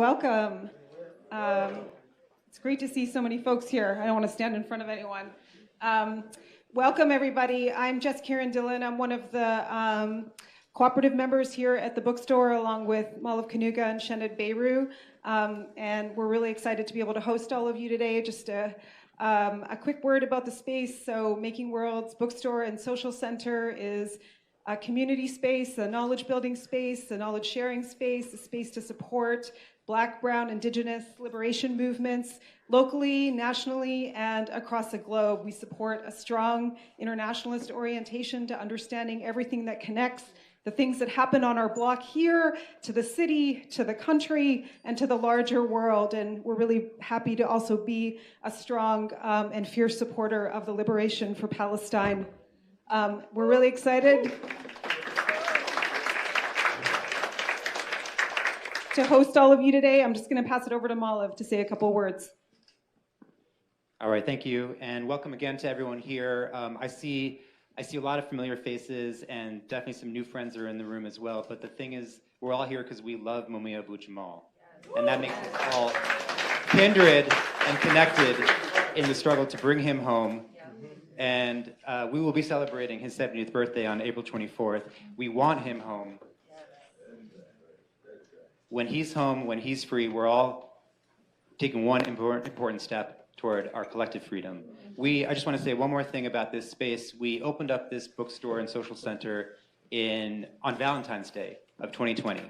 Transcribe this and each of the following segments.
Welcome. It's great to see so many folks here. I don't want to stand in front of anyone. Welcome, everybody. I'm Jess Kieran Dillon. I'm one of the cooperative members here at the bookstore, along with Malav Kanuga and Shened Beiru. And we're really excited to be able to host all of you today. Just a quick word about the space. So Making Worlds Bookstore and Social Center is a community space, a knowledge building space, a knowledge sharing space, a space to support Black, Brown, Indigenous liberation movements locally, nationally, and across the globe. We support a strong internationalist orientation to understanding everything that connects the things that happen on our block here to the city, to the country, and to the larger world. And we're really happy to also be a strong and fierce supporter of the liberation for Palestine. We're really excited to host all of you today. I'm just going to pass it over to Malav to say a couple words. All right, thank you, and welcome again to everyone here. I see a lot of familiar faces, and definitely some new friends are in the room as well. But the thing is, we're all here because we love Mumia Abu-Jama, and that makes us all kindred and connected in the struggle to bring him home. And we will be celebrating his 70th birthday on April 24th. We want him home. When he's home, when he's free, we're all taking one important step toward our collective freedom. I just want to say one more thing about this space. We opened up this bookstore and social center on Valentine's Day of 2020.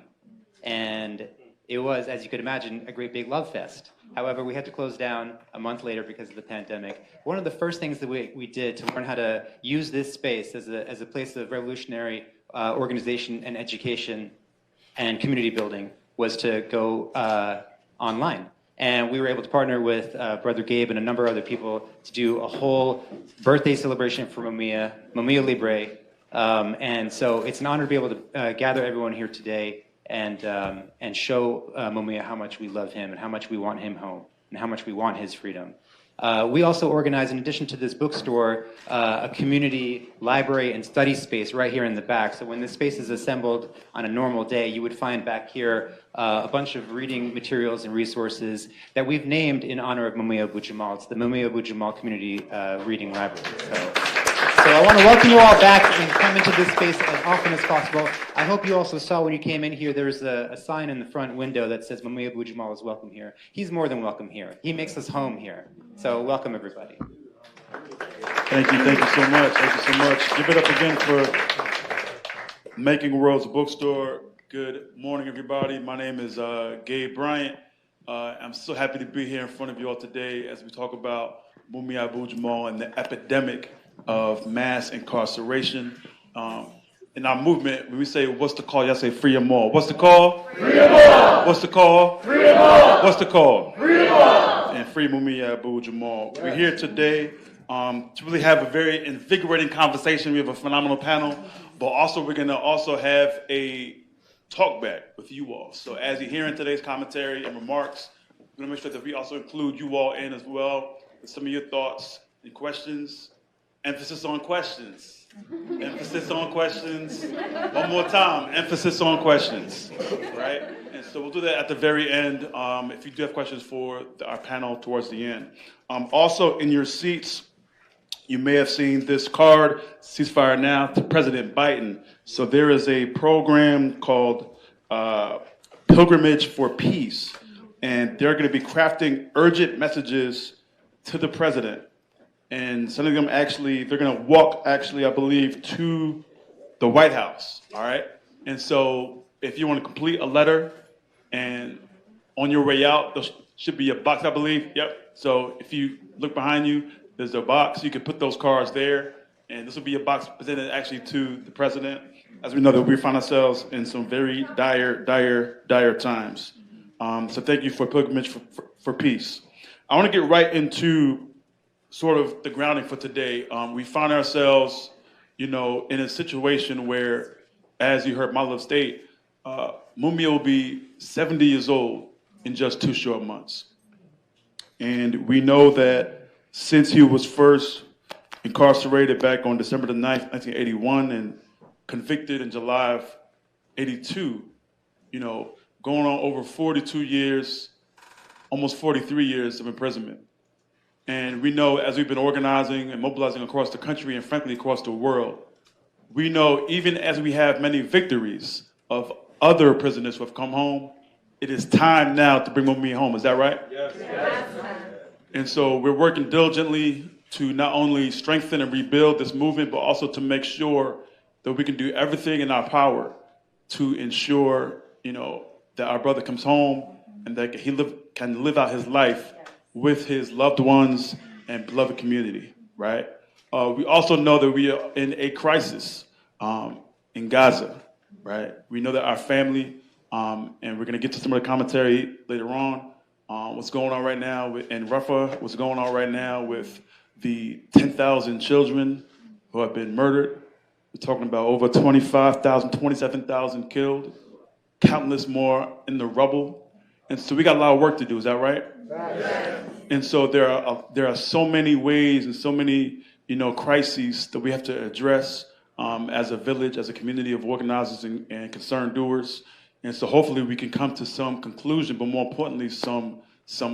And it was, as you could imagine, a great big love fest. However, we had to close down a month later because of the pandemic. One of the first things that we did to learn how to use this space as a place of revolutionary organization and education and community building was to go online. And we were able to partner with Brother Gabe and a number of other people to do a whole birthday celebration for Mumia Libre. And so it's an honor to be able to gather everyone here today and show Mumia how much we love him and how much we want him home and how much we want his freedom. We also organize, in addition to this bookstore, a community library and study space right here in the back. So when this space is assembled on a normal day, you would find back here a bunch of reading materials and resources that we've named in honor of Mumia Abu-Jama. It's the Mumia Abu-Jama Community Reading Library. So I want to welcome you all back and come into this space as often as possible. I hope you also saw when you came in here, there's a sign in the front window that says Mumia Abu-Jama is welcome here. He's more than welcome here. He makes us home here. So welcome, everybody. Thank you so much. Thank you so much. Give it up again for Making Worlds Bookstore. Good morning, everybody. My name is Gabe Bryant. I'm so happy to be here in front of you all today as we talk about Mumia Abu-Jama and the epidemic of mass incarceration. In our movement, when we say, what's the call? Y'all say, free them all. What's the call? Free them all. What's the call? Free them all. What's the call? Free them all. And free Mumia Abu-Jama. We're here today to really have a very invigorating conversation. We have a phenomenal panel, but also we're going to also have a talk back with you all. So as you're hearing today's commentary and remarks, we're going to make sure that we also include you all in as well with some of your thoughts and questions. Emphasis on questions. Emphasis on questions. One more time, emphasis on questions, right? And so we'll do that at the very end if you do have questions for our panel towards the end. Also in your seats, you may have seen this card, Ceasefire Now, to President Biden. So there is a program called Pilgrimage for Peace, and they're going to be crafting urgent messages to the president. And some of them they're going to walk, I believe, to the White House, all right? And so if you want to complete a letter, and on your way out, there should be a box, I believe. Yep. So if you look behind you, there's a box. You can put those cards there, and this will be a box presented actually to the president. As we know that we find ourselves in some very dire times. So thank you for Pilgrimage for Peace. I want to get right into sort of the grounding for today. We find ourselves, in a situation where, as you heard Malav state, Mumia will be 70 years old in just 2 short months. And we know that since he was first incarcerated back on December the 9th, 1981, and convicted in July of 82, going on over 42 years, almost 43 years of imprisonment. And we know as we've been organizing and mobilizing across the country and frankly across the world, we know even as we have many victories of other prisoners who have come home, it is time now to bring Mumia home. Is that right? Yes. And so we're working diligently to not only strengthen and rebuild this movement, but also to make sure that we can do everything in our power to ensure, that our brother comes home and that he can live out his life with his loved ones and beloved community, right? We also know that we are in a crisis in Gaza, right? We know that our family, and we're going to get to some of the commentary later on, what's going on right now in Rafah, what's going on right now with the 10,000 children who have been murdered. We're talking about over 25,000, 27,000 killed, countless more in the rubble. And so we got a lot of work to do, is that right? Yes. And so there are so many ways and so many, crises that we have to address as a village, as a community of organizers and concerned doers. And so hopefully we can come to some conclusion, but more importantly, some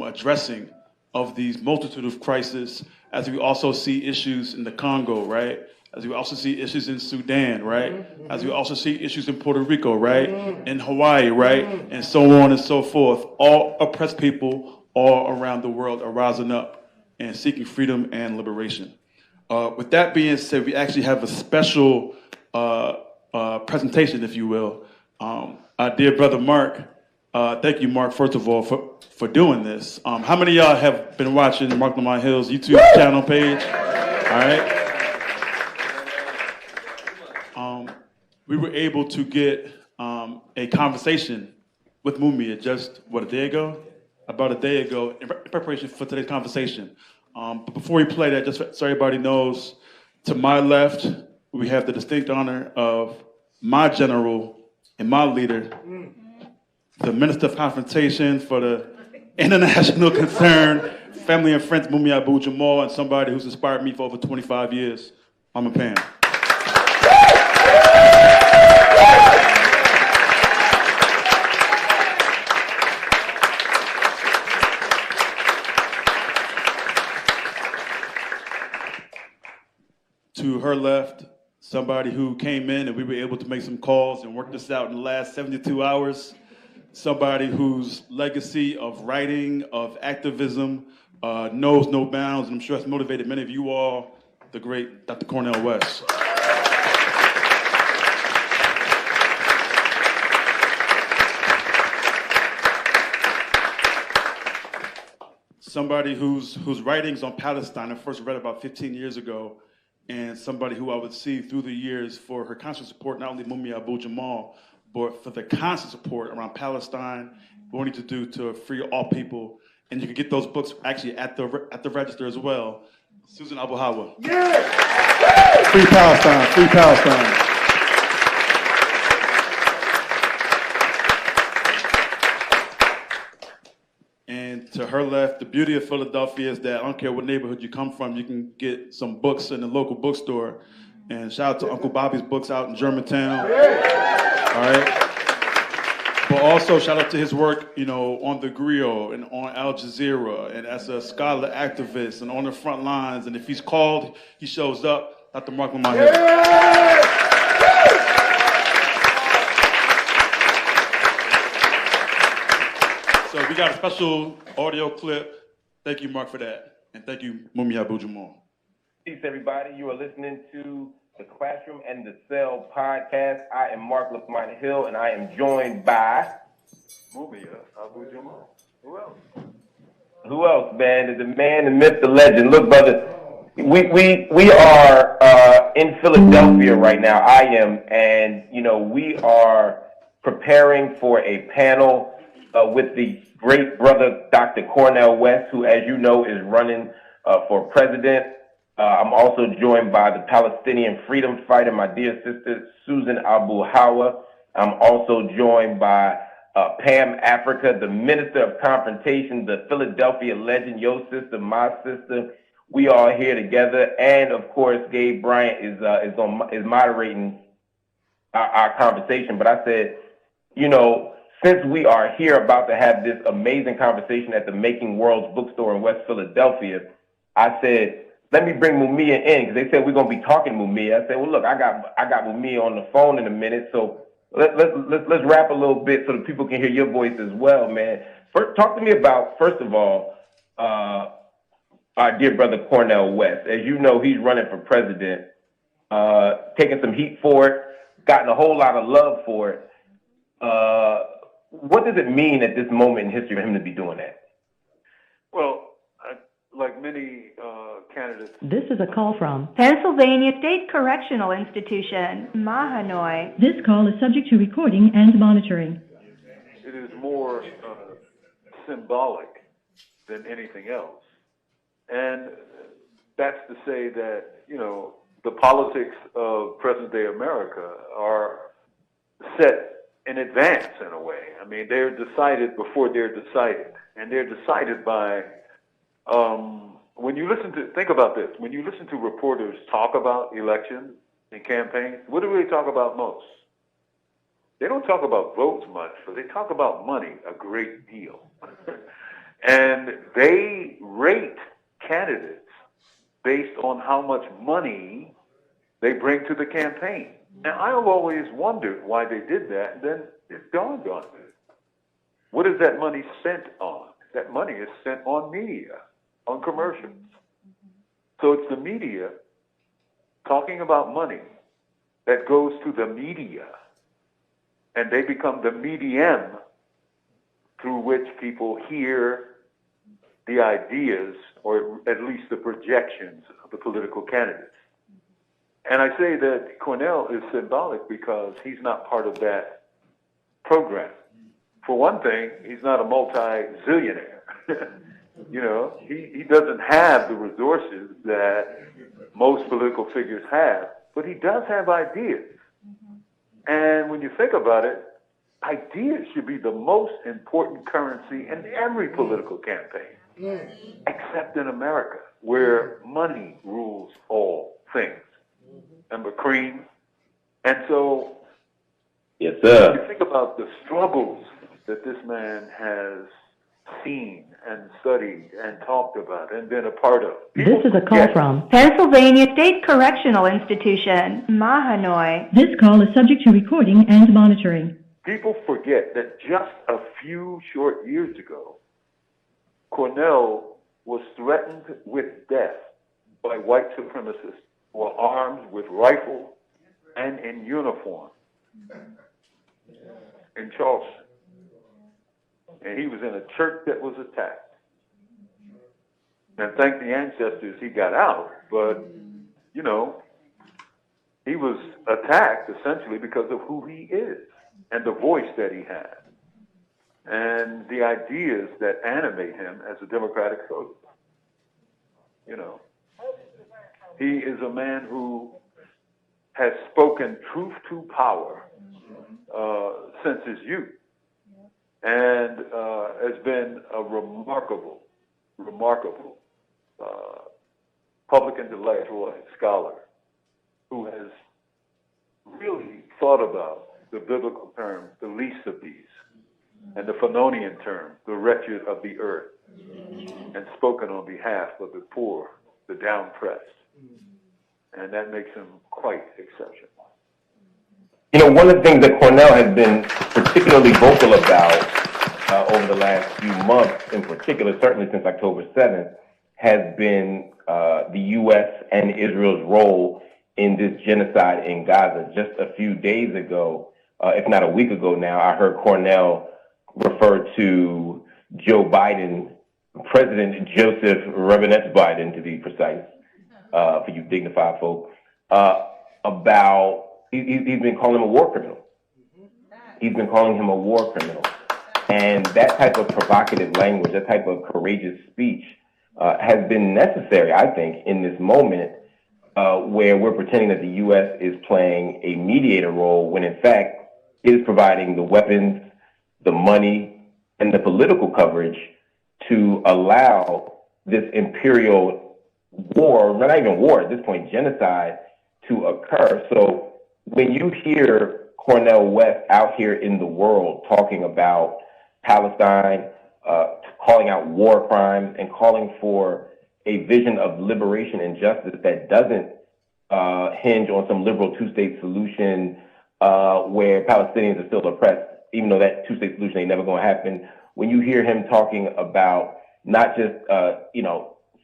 addressing of these multitude of crises, as we also see issues in the Congo, right? As we also see issues in Sudan, right? As we also see issues in Puerto Rico, right? In Hawaii, right? And so on and so forth. All oppressed people all around the world are rising up and seeking freedom and liberation. With that being said, we actually have a special presentation, if you will. Our dear brother Marc, thank you, Marc, first of all, for doing this. How many of y'all have been watching Marc Lamont Hill's YouTube channel page? All right. We were able to get a conversation with Mumia just, about a day ago, in preparation for today's conversation. But before we play that, just so everybody knows, to my left, we have the distinct honor of my general and my leader, the Minister of Confrontation for the International Concern, Family and Friends, Mumia Abu-Jama, and somebody who's inspired me for over 25 years, Mama Pam. To her left, somebody who came in and we were able to make some calls and work this out in the last 72 hours. Somebody whose legacy of writing, of activism, knows no bounds, and I'm sure has motivated many of you all, the great Dr. Cornel West. Somebody whose writings on Palestine I first read about 15 years ago, and somebody who I would see through the years for her constant support, not only Mumia Abu-Jama, but for the constant support around Palestine, what we need to do to free all people. And you can get those books actually at the register as well. Susan Abulhawa. Yeah! Free Palestine, free Palestine. And to her left, the beauty of Philadelphia is that I don't care what neighborhood you come from, you can get some books in the local bookstore. And shout out to Uncle Bobby's books out in Germantown. All right. But also shout out to his work, on the griot and on Al Jazeera and as a scholar activist and on the front lines. And if he's called, he shows up. Dr. Marc Lamont Hill. So we got a special audio clip. Thank you, Marc, for that. And thank you, Mumia Abu-Jama. Peace, everybody. You are listening to the Classroom and the Cell podcast. I am Marc Lamont Hill, and I am joined by Mumia Abu-Jama. Who else? Who else, man? The man, the myth, the legend. Look, brother, we are in Philadelphia right now. I am, and we are preparing for a panel with the great brother, Dr. Cornel West, who, as you know, is running for president. I'm also joined by the Palestinian freedom fighter, my dear sister, Susan Abulhawa. I'm also joined by Pam Africa, the Minister of Confrontation, the Philadelphia legend, your sister, my sister. We are here together. And, of course, Gabe Bryant is moderating our conversation. But I said, since we are here about to have this amazing conversation at the Making Worlds bookstore in West Philadelphia, I said, let me bring Mumia in, because they said we're going to be talking Mumia. I said, well, look, I got Mumia on the phone in a minute, so let's rap a little bit so that people can hear your voice as well, man. First, talk to me about, first of all, our dear brother Cornel West. As you know, he's running for president, taking some heat for it, gotten a whole lot of love for it. What does it mean at this moment in history for him to be doing that? Well, like many candidates. This is a call from Pennsylvania State Correctional Institution, Mahanoy. This call is subject to recording and monitoring. It is more symbolic than anything else. And that's to say that, you know, the politics of present-day America are set in advance in a way. I mean, they're decided before they're decided. And they're decided by, think about this, when you listen to reporters talk about elections and campaigns, what do they talk about most? They don't talk about votes much, but they talk about money a great deal. And they rate candidates based on how much money they bring to the campaign. Now, I've always wondered why they did that, and then it dawned on me. What is that money spent on? That money is spent on media, on commercials. So it's the media talking about money that goes to the media, and they become the medium through which people hear the ideas, or at least the projections of the political candidates. And I say that Cornel is symbolic because he's not part of that program. For one thing, he's not a multi-zillionaire. You know, he doesn't have the resources that most political figures have, but he does have ideas. And when you think about it, ideas should be the most important currency in every political campaign, except in America, where money rules all things. Remember cream? And so, yes, sir. When you think about the struggles that this man has seen and studied and talked about and been a part of. This is a call from Pennsylvania State Correctional Institution, Mahanoy. This call is subject to recording and monitoring. People forget that just a few short years ago, Cornel was threatened with death by white supremacists who were armed with rifles and in uniform in Charleston. And he was in a church that was attacked. And thank the ancestors he got out. But, you know, he was attacked essentially because of who he is and the voice that he has and the ideas that animate him as a democratic soldier. You know, he is a man who has spoken truth to power since his youth. And has been a remarkable public intellectual and scholar who has really thought about the biblical term, the least of these, and the Phanonian term, the wretched of the earth, and spoken on behalf of the poor, the down-pressed. And that makes him quite exceptional. You know, one of the things that Cornel has been particularly vocal about over the last few months, in particular, certainly since October 7th, has been the U.S. and Israel's role in this genocide in Gaza. Just a few days ago, if not a week ago now, I heard Cornel refer to Joe Biden, President Joseph Robinette Biden, to be precise, for you dignified folk, about he's been calling him a war criminal. He's been calling him a war criminal. And that type of provocative language, that type of courageous speech has been necessary, I think, in this moment where we're pretending that the U.S. is playing a mediator role when, in fact, it is providing the weapons, the money, and the political coverage to allow this imperial war, not even war at this point, genocide, to occur. So when you hear Cornel West out here in the world talking about Palestine, calling out war crimes, and calling for a vision of liberation and justice that doesn't hinge on some liberal two-state solution where Palestinians are still oppressed, even though that two-state solution ain't never going to happen. When you hear him talking about not just,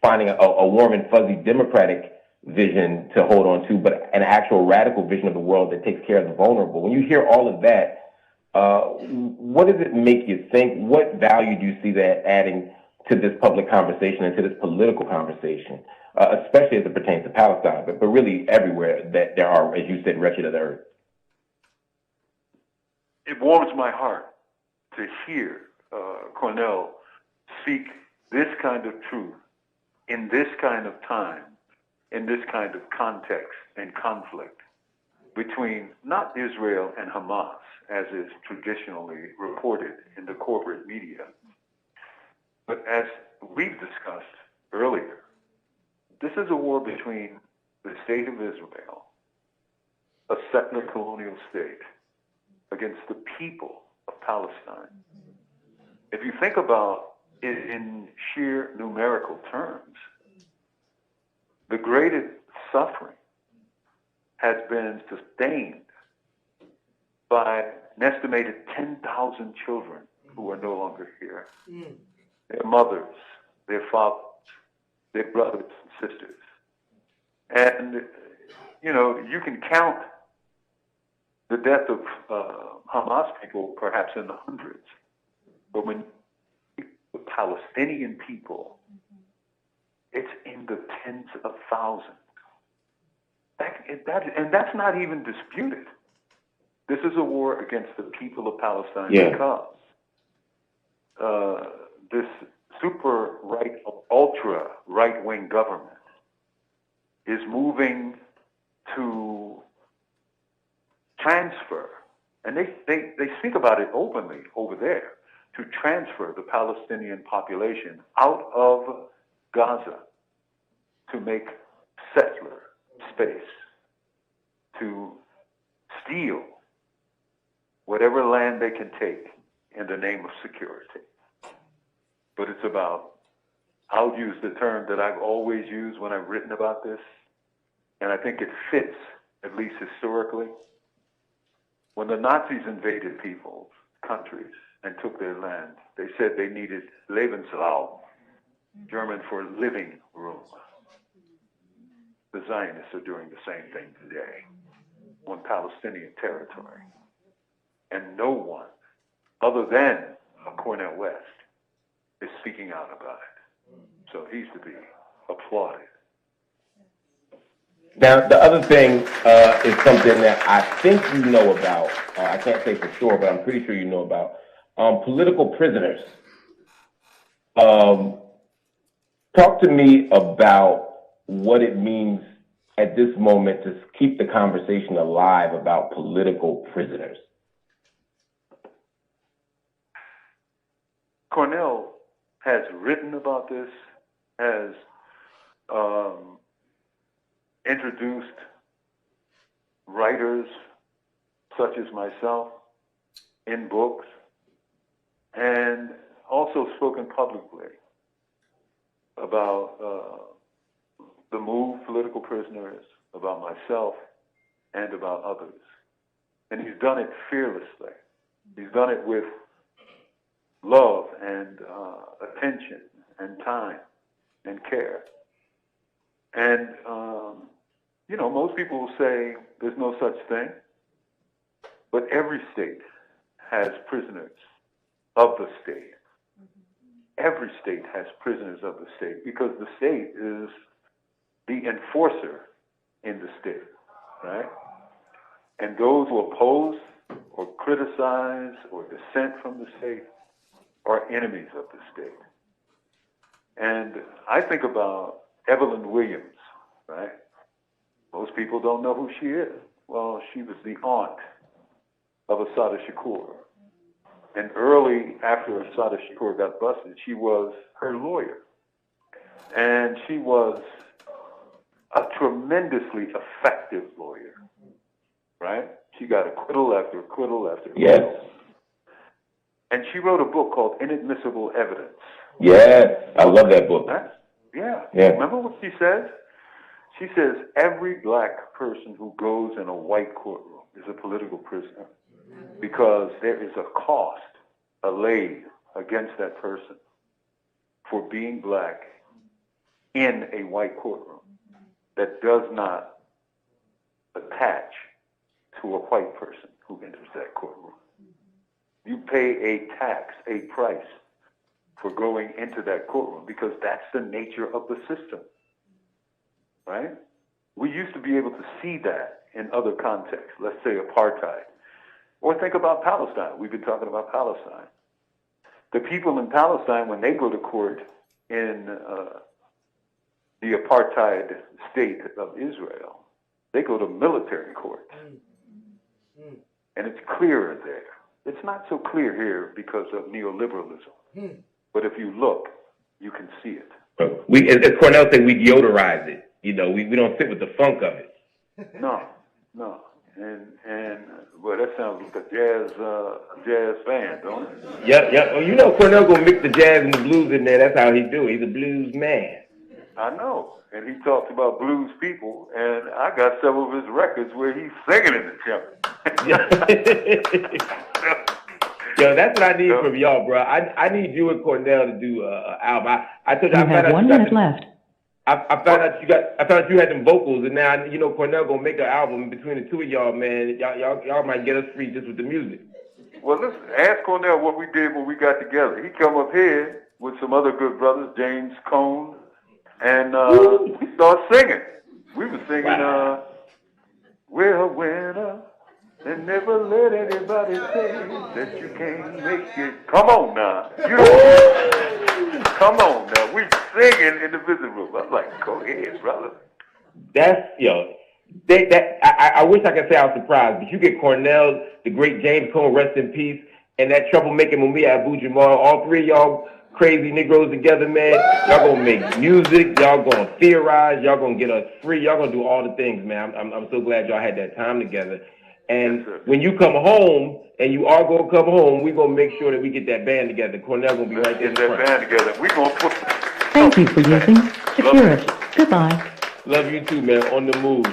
finding a warm and fuzzy democratic vision to hold on to, but an actual radical vision of the world that takes care of the vulnerable. When you hear all of that, what does it make you think? What value do you see that adding to this public conversation and to this political conversation, especially as it pertains to Palestine, but really everywhere that there are, as you said, wretched of the earth? It warms my heart to hear Cornel speak this kind of truth in this kind of time, in this kind of context and conflict between not Israel and Hamas, as is traditionally reported in the corporate media, but as we've discussed earlier, this is a war between the state of Israel, a settler colonial state, against the people of Palestine. If you think about it in sheer numerical terms, the greatest suffering has been sustained by an estimated 10,000 children who are no longer here. Their mothers, their fathers, their brothers and sisters. And, you can count the death of Hamas people perhaps in the hundreds. But when the Palestinian people, it's in the tens of thousands. And that's not even disputed. This is a war against the people of Palestine because this super right, ultra right-wing government is moving to transfer, and they speak about it openly over there, to transfer the Palestinian population out of Gaza to make settler space, to steal whatever land they can take in the name of security. But it's about, I'll use the term that I've always used when I've written about this, and I think it fits, at least historically. When the Nazis invaded people's countries and took their land, they said they needed Lebensraum, German for living room. The Zionists are doing the same thing today on Palestinian territory. And no one, other than Cornel West, is speaking out about it. So he's to be applauded. Now, the other thing is something that I think you know about. I can't say for sure, but I'm pretty sure you know about. Political prisoners. Talk to me about what it means at this moment to keep the conversation alive about political prisoners. Cornel has written about this, has introduced writers such as myself in books, and also spoken publicly about the move, political prisoners, about myself, and about others. And he's done it fearlessly. He's done it with love and attention and time and care. And, most people will say there's no such thing, but every state has prisoners of the state. Every state has prisoners of the state because the state is the enforcer in the state, right? And those who oppose or criticize or dissent from the state are enemies of the state. And I think about Evelyn Williams, right? Most people don't know who she is. Well, she was the aunt of Assata Shakur. And early after Assata Shakur got busted, she was her lawyer. And she was a tremendously effective lawyer, right? She got acquittal after acquittal after acquittal. Yes. And she wrote a book called Inadmissible Evidence. Yes. I love that book. Yeah. Yeah. Remember what she says? She says every black person who goes in a white courtroom is a political prisoner because there is a cost laid against that person for being black in a white courtroom that does not attach to a white person who enters that courtroom. You pay a tax, a price for going into that courtroom because that's the nature of the system, right? We used to be able to see that in other contexts, let's say apartheid. Or think about Palestine. We've been talking about Palestine. The people in Palestine, when they go to court in the apartheid state of Israel, they go to military court. And it's clearer there. It's not so clear here because of neoliberalism. But if you look, you can see it. As Cornel said, we deodorize it. You know, we don't sit with the funk of it. No. And well, that sounds like a jazz band, don't it? Yeah. Well, you know, Cornel gonna mix the jazz and the blues in there. That's how he do it. He's a blues man. I know. And he talks about blues people, and I got several of his records where he's singing in the church. Yo, that's what I need from y'all, bro. I need you and Cornel to do an album. I told you, You have 1 minute left. I found out you had them vocals, and now you know Cornel gonna make an album between the two of y'all, man. Y'all might get us free just with the music. Well, listen, ask Cornel what we did when we got together. He come up here with some other good brothers, James Cone, and we started singing. We were singing, we're a winner, and never let anybody say that you can't make it. Come on now. You know, come on now. We singing in the visiting room. I'm like, go ahead, brother. That's, I wish I could say I was surprised, but you get Cornel, the great James Cone, rest in peace, and that troublemaking Mumia Abu-Jama, all three of y'all crazy Negroes together, man. Y'all gonna make music, y'all gonna theorize, y'all gonna get us free, y'all gonna do all the things, man. I'm so glad y'all had that time together. And when you come home, and you are gonna come home, we're gonna make sure that we get that band together. Cornel gonna be right there in the front. Get that band together. We're gonna put. Thank you for using Security. Goodbye. Love you too, man. On the move.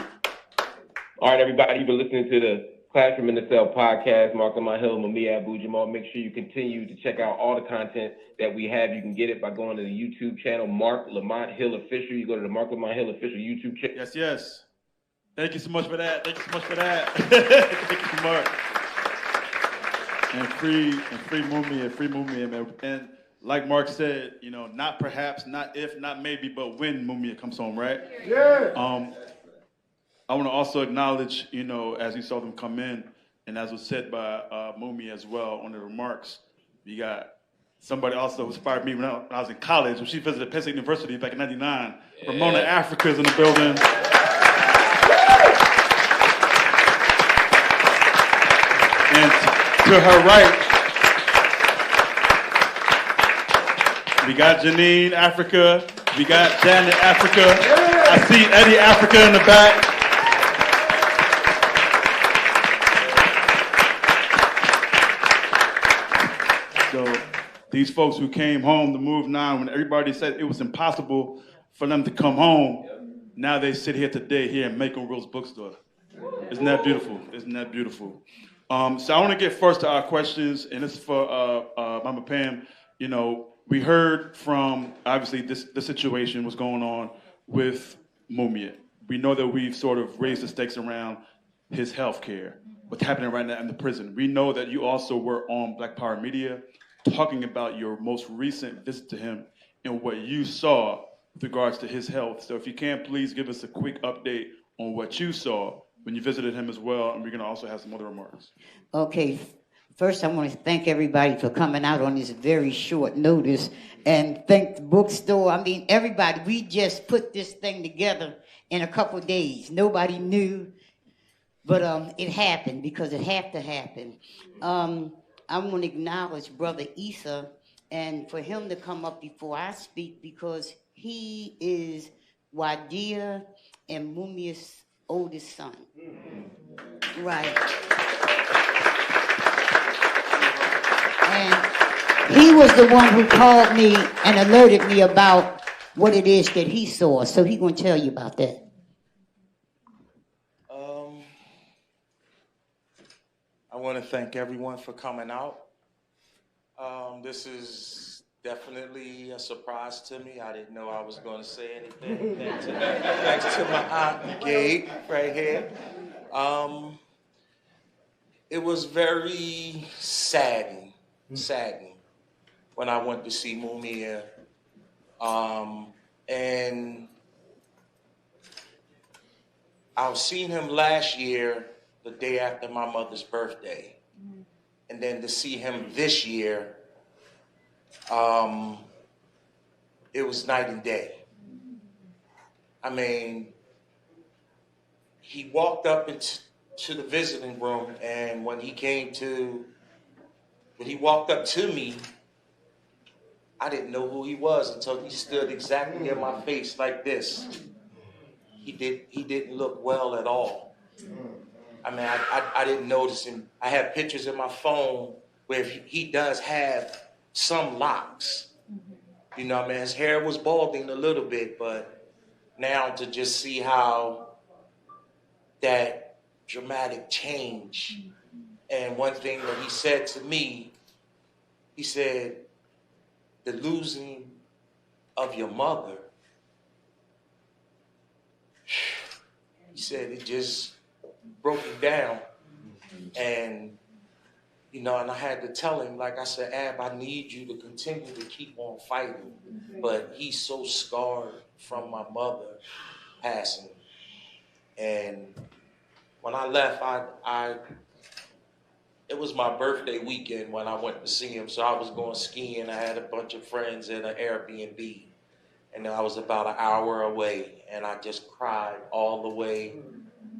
All right, everybody, you've been listening to the Classroom in the Cell podcast. Marc Lamont Hill, Mumia Abu-Jama. Make sure you continue to check out all the content that we have. You can get it by going to the YouTube channel, Marc Lamont Hill Official. You go to the Marc Lamont Hill Official YouTube channel. Yes. Thank you so much for that. Thank you so much. And free Mumia, man. And like Mark said, you know, not perhaps, not if, not maybe, but when Mumia comes home, right? Yeah. I want to also acknowledge, you know, as you saw them come in, and as was said by Mumia as well on the remarks, you got somebody also who inspired me when I was in college, when she visited Penn State University back in '99. Yeah. Mumia Africa is in the building. And to her right, we got Janine Africa, we got Janet Africa. Yeah. I see Eddie Africa in the back. So these folks who came home to Move 9, when everybody said it was impossible for them to come home, now they sit here today here in Macon Rose Bookstore. Isn't that beautiful? Isn't that beautiful? So I want to get first to our questions, and this is for Mama Pam. You know, we heard from, obviously, the situation was going on with Mumia. We know that we've sort of raised the stakes around his health care, what's happening right now in the prison. We know that you also were on Black Power Media talking about your most recent visit to him and what you saw with regards to his health. So if you can, please give us a quick update on what you saw when you visited him as well, and we're going to also have some other remarks. Okay. First, I want to thank everybody for coming out on this very short notice, and thank the bookstore. I mean, everybody. We just put this thing together in a couple days. Nobody knew, but it happened because it had to happen. I want to acknowledge Brother Issa, and for him to come up before I speak, because he is Wadia and Mumia's oldest son. Right. And he was the one who called me and alerted me about what it is that he saw. So he gonna tell you about that. I want to thank everyone for coming out. This is definitely a surprise to me. I didn't know I was going to say anything thanks to my aunt Gabe right here. It was very saddening when I went to see Mumia. And I seen him last year, the day after my mother's birthday. And then to see him this year, it was night and day. I mean, he walked up into the visiting room, and when he walked up to me, I didn't know who he was until he stood exactly in my face like this. He didn't look well at all. I mean, I didn't notice him. I have pictures in my phone where he does have some locks. You know, I mean, his hair was balding a little bit, but now to just see how that dramatic change. And one thing that he said to me, he said, the losing of your mother, he said it just broke him down. And, you know, and I had to tell him, like I said, Ab, I need you to continue to keep on fighting. But he's so scarred from my mother passing. And when I left, it was my birthday weekend when I went to see him. So I was going skiing. I had a bunch of friends in an Airbnb. And I was about an hour away. And I just cried all the way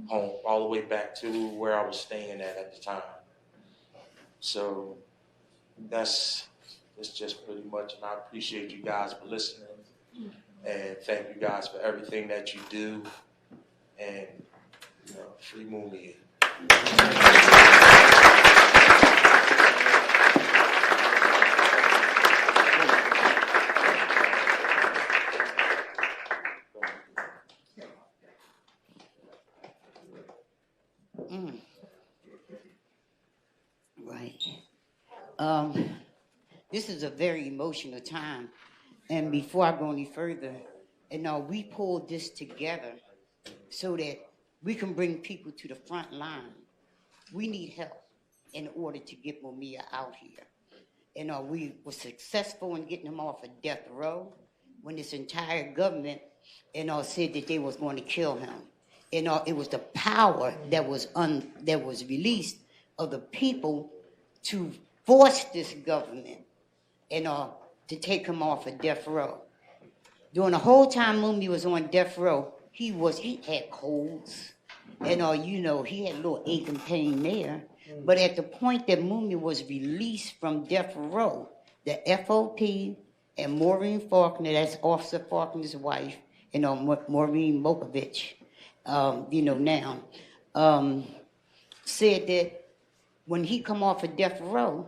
home, all the way back to where I was staying at the time. So that's just pretty much. And I appreciate you guys for listening. And thank you guys for everything that you do. And, you know, free Mumia. Right. This is a very emotional time. And before I go any further, we pulled this together so that we can bring people to the front line. We need help in order to get Mumia out here. We were successful in getting him off of death row when this entire government, said that they was going to kill him. It was the power that was released of the people to force this government, to take him off of death row. During the whole time Mumia was on death row, he had colds, he had a little ache and pain there. But at the point that Mumia was released from death row, the FOP and Maureen Faulkner, that's Officer Faulkner's wife, Maureen Mokovich, said that when he come off of death row,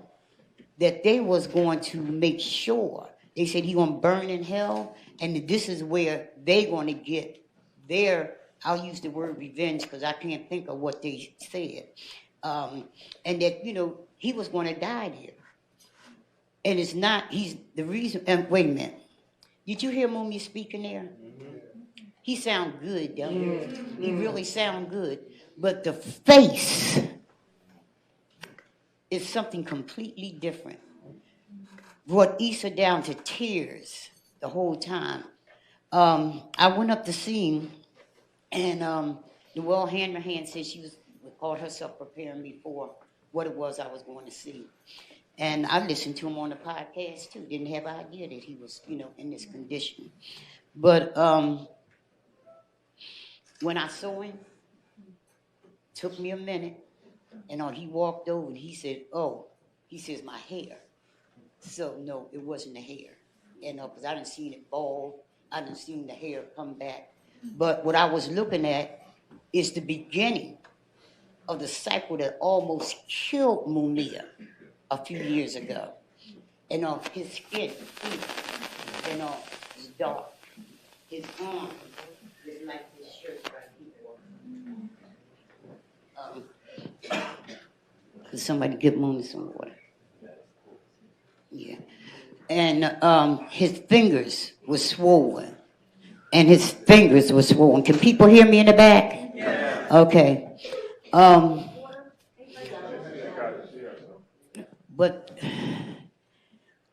that they was going to make sure, they said he gonna burn in hell, and this is where they gonna get their, I'll use the word revenge because I can't think of what they said, and that, he was gonna die there. And it's not, he's the reason, and wait a minute, did you hear Mumia speaking there? He sound good, don't he? He really sound good, but the face is something completely different. Brought Issa down to tears the whole time. I went up to see him, and the well hand said she was called herself preparing me for what it was I was going to see. And I listened to him on the podcast too. Didn't have an idea that he was, in this condition. But when I saw him, took me a minute, and he walked over and he said, he says, my hair. So no, it wasn't the hair. Because I didn't see it bald. I didn't see the hair come back. But what I was looking at is the beginning of the cycle that almost killed Mumia a few years ago. And his skin, is dark. His arm is like this shirt right here. Could somebody give Mumia some water? Yeah. And his fingers were swollen. And his fingers were swollen. Can people hear me in the back? Yeah. Okay. But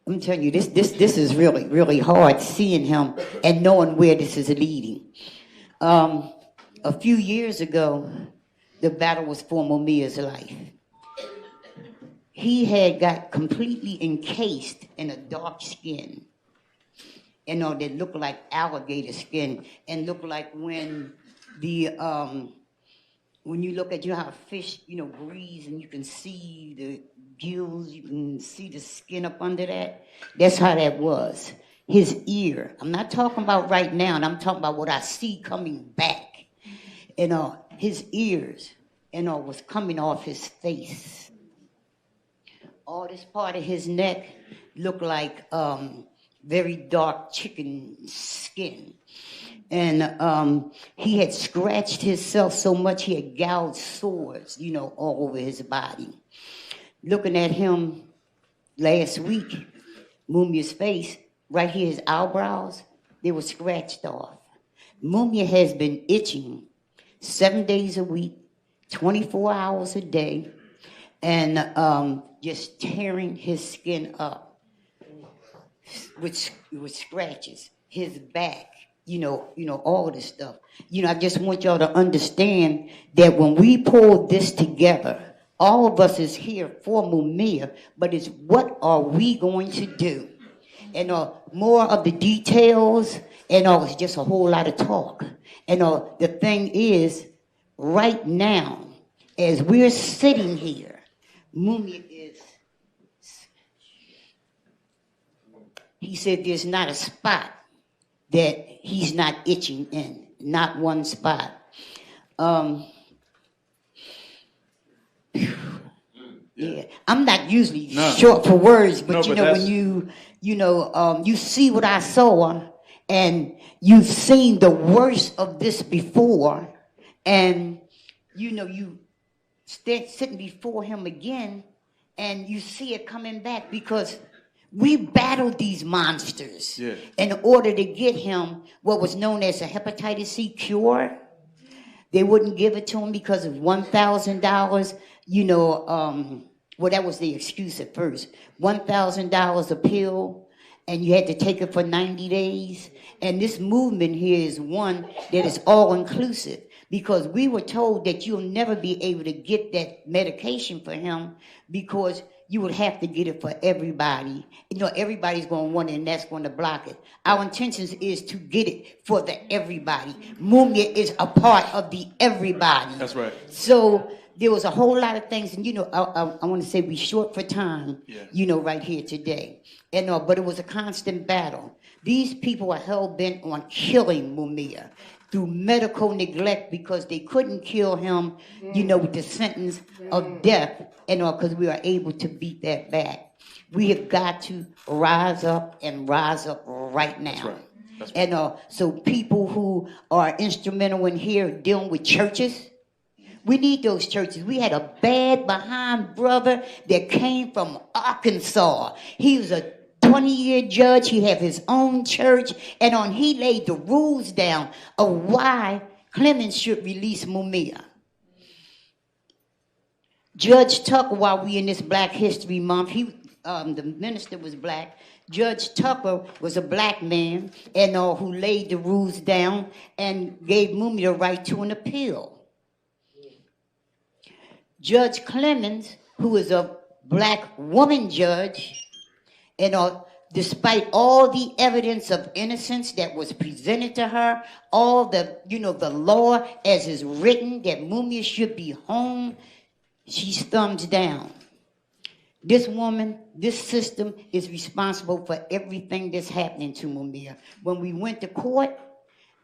I'm telling you, this is really, really hard seeing him and knowing where this is leading. A few years ago, the battle was for Mumia's life. He had got completely encased in a dark skin, that looked like alligator skin, and looked like when you look at how a fish, breathes, and you can see the gills, you can see the skin up under that. That's how that was. His ear, I'm not talking about right now, and I'm talking about what I see coming back. His ears, was coming off his face. All this part of his neck looked like very dark chicken skin. And he had scratched himself so much he had gouged sores, all over his body. Looking at him last week, Mumia's face, right here, his eyebrows, they were scratched off. Mumia has been itching 7 days a week, 24 hours a day, and just tearing his skin up with scratches, his back, all this stuff. I just want y'all to understand that when we pull this together, all of us is here for Mumia, but it's what are we going to do? And more of the details, it's just a whole lot of talk. And the thing is, right now, as we're sitting here, Mumia is, he said there's not a spot that he's not itching in, not one spot. Yeah, I'm not usually short for words, but when you see what I saw, and you've seen the worst of this before, and you sitting before him again, and you see it coming back, because we battled these monsters in order to get him what was known as a hepatitis C cure. They wouldn't give it to him because of $1,000, well, that was the excuse at first. $1,000 a pill, and you had to take it for 90 days. And this movement here is one that is all-inclusive, because we were told that you'll never be able to get that medication for him because you would have to get it for everybody. Everybody's going to want it, and that's going to block it. Our intentions is to get it for the everybody. Mumia is a part of the everybody. That's right. So there was a whole lot of things, and I want to say we short for time, right here today. And but it was a constant battle. These people are hell-bent on killing Mumia through medical neglect, because they couldn't kill him, with the sentence of death, because we are able to beat that back. We have got to rise up right now. That's right. That's right. And so people who are instrumental in here dealing with churches, we need those churches. We had a bad behind brother that came from Arkansas. He was a 20-year judge. He had his own church, and he laid the rules down of why Clemens should release Mumia. Judge Tucker, while we in this Black History Month, the minister was black. Judge Tucker was a black man, and who laid the rules down and gave Mumia the right to an appeal. Judge Clemens, who is a black woman judge, and despite all the evidence of innocence that was presented to her, all the law as is written that Mumia should be home, she's thumbs down. This woman, this system is responsible for everything that's happening to Mumia. When we went to court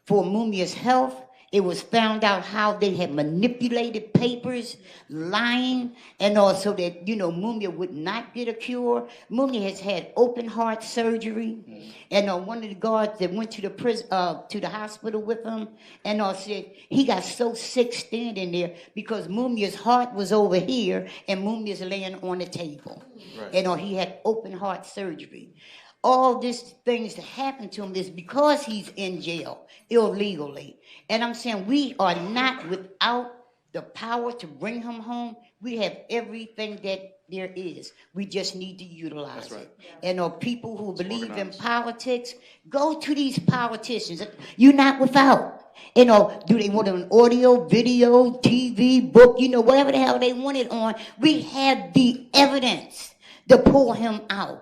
for Mumia's health, It was found out how they had manipulated papers, lying, and also that, Mumia would not get a cure. Mumia has had open heart surgery. And one of the guards that went to the prison, to the hospital with him, and said he got so sick standing there because Mumia's heart was over here and Mumia's laying on the table. Right. And he had open heart surgery. All these things that happened to him is because he's in jail illegally. And I'm saying we are not without the power to bring him home. We have everything that there is. We just need to utilize it. And people who believe in politics, go to these politicians. You're not without. Do they want an audio, video, TV, book, whatever the hell they want it on? We have the evidence to pull him out.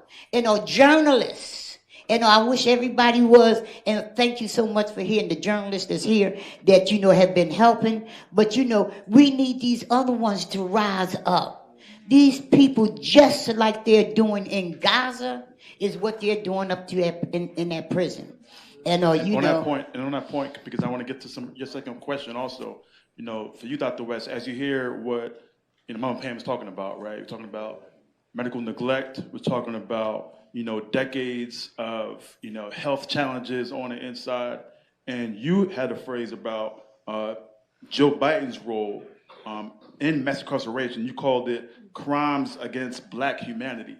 Journalists. I wish everybody was, and thank you so much for hearing the journalists that's here that, have been helping. But, we need these other ones to rise up. These people, just like they're doing in Gaza, is what they're doing up to in that prison. And, on that point, because I want to get to your second question also, for you, Dr. West, as you hear what, Mama Pam is talking about, right? We're talking about medical neglect. We're talking about, decades of, health challenges on the inside. And you had a phrase about Joe Biden's role in mass incarceration. You called it crimes against Black humanity.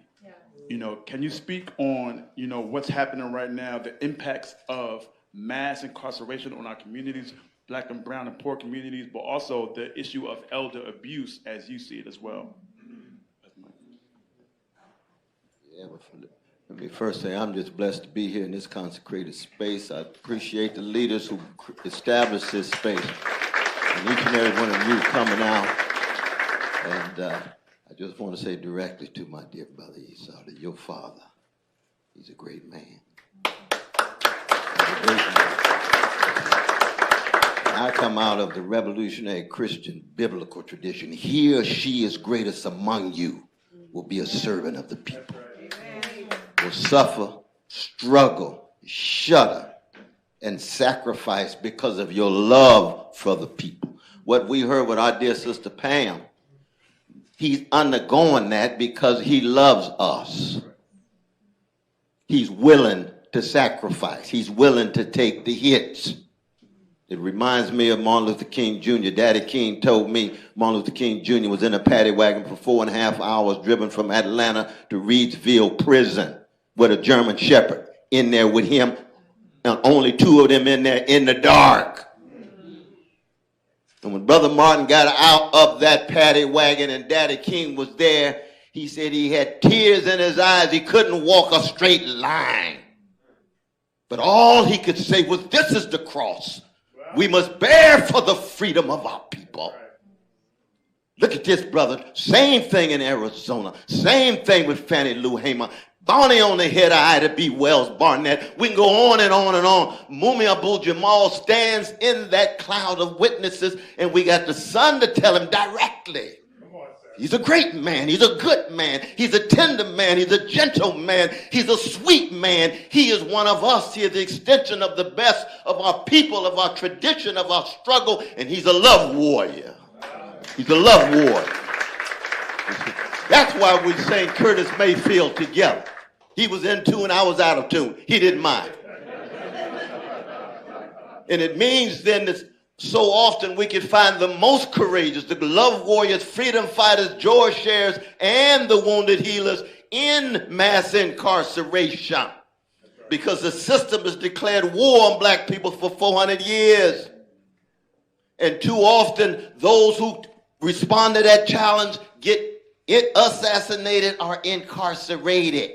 Yeah. Can you speak on, what's happening right now, the impacts of mass incarceration on our communities, Black and brown and poor communities, but also the issue of elder abuse as you see it as well? Yeah, let me first say I'm just blessed to be here in this consecrated space. I appreciate the leaders who established this space, and each and every one of you coming out. And I just want to say directly to my dear brother Esau that your father, he's a great man. I come out of the revolutionary Christian biblical tradition. He or she is greatest among you will be a servant of the people. Will suffer, struggle, shudder, and sacrifice because of your love for the people. What we heard with our dear sister Pam, he's undergoing that because he loves us. He's willing to sacrifice. He's willing to take the hits. It reminds me of Martin Luther King Jr. Daddy King told me Martin Luther King Jr. was in a paddy wagon for 4.5 hours driven from Atlanta to Reedsville prison with a German Shepherd in there with him, and only 2 of them in there in the dark. And when Brother Martin got out of that paddy wagon and Daddy King was there, he said he had tears in his eyes. He couldn't walk a straight line. But all he could say was, this is the cross we must bear for the freedom of our people. Look at this, brother. Same thing in Arizona. Same thing with Fannie Lou Hamer. Bonnie on the head of Ida B. Wells Barnett. We can go on and on and on. Mumia Abu-Jama stands in that cloud of witnesses, and we got the son to tell him directly. He's a great man. He's a good man. He's a tender man. He's a gentle man. He's a sweet man. He is one of us. He is the extension of the best of our people, of our tradition, of our struggle, and he's a love warrior. He's a love warrior. That's why we sang Curtis Mayfield together. He was in tune, I was out of tune. He didn't mind. And it means then that so often we can find the most courageous, the love warriors, freedom fighters, joy sharers, and the wounded healers in mass incarceration. Because the system has declared war on Black people for 400 years. And too often, those who respond to that challenge get assassinated or incarcerated.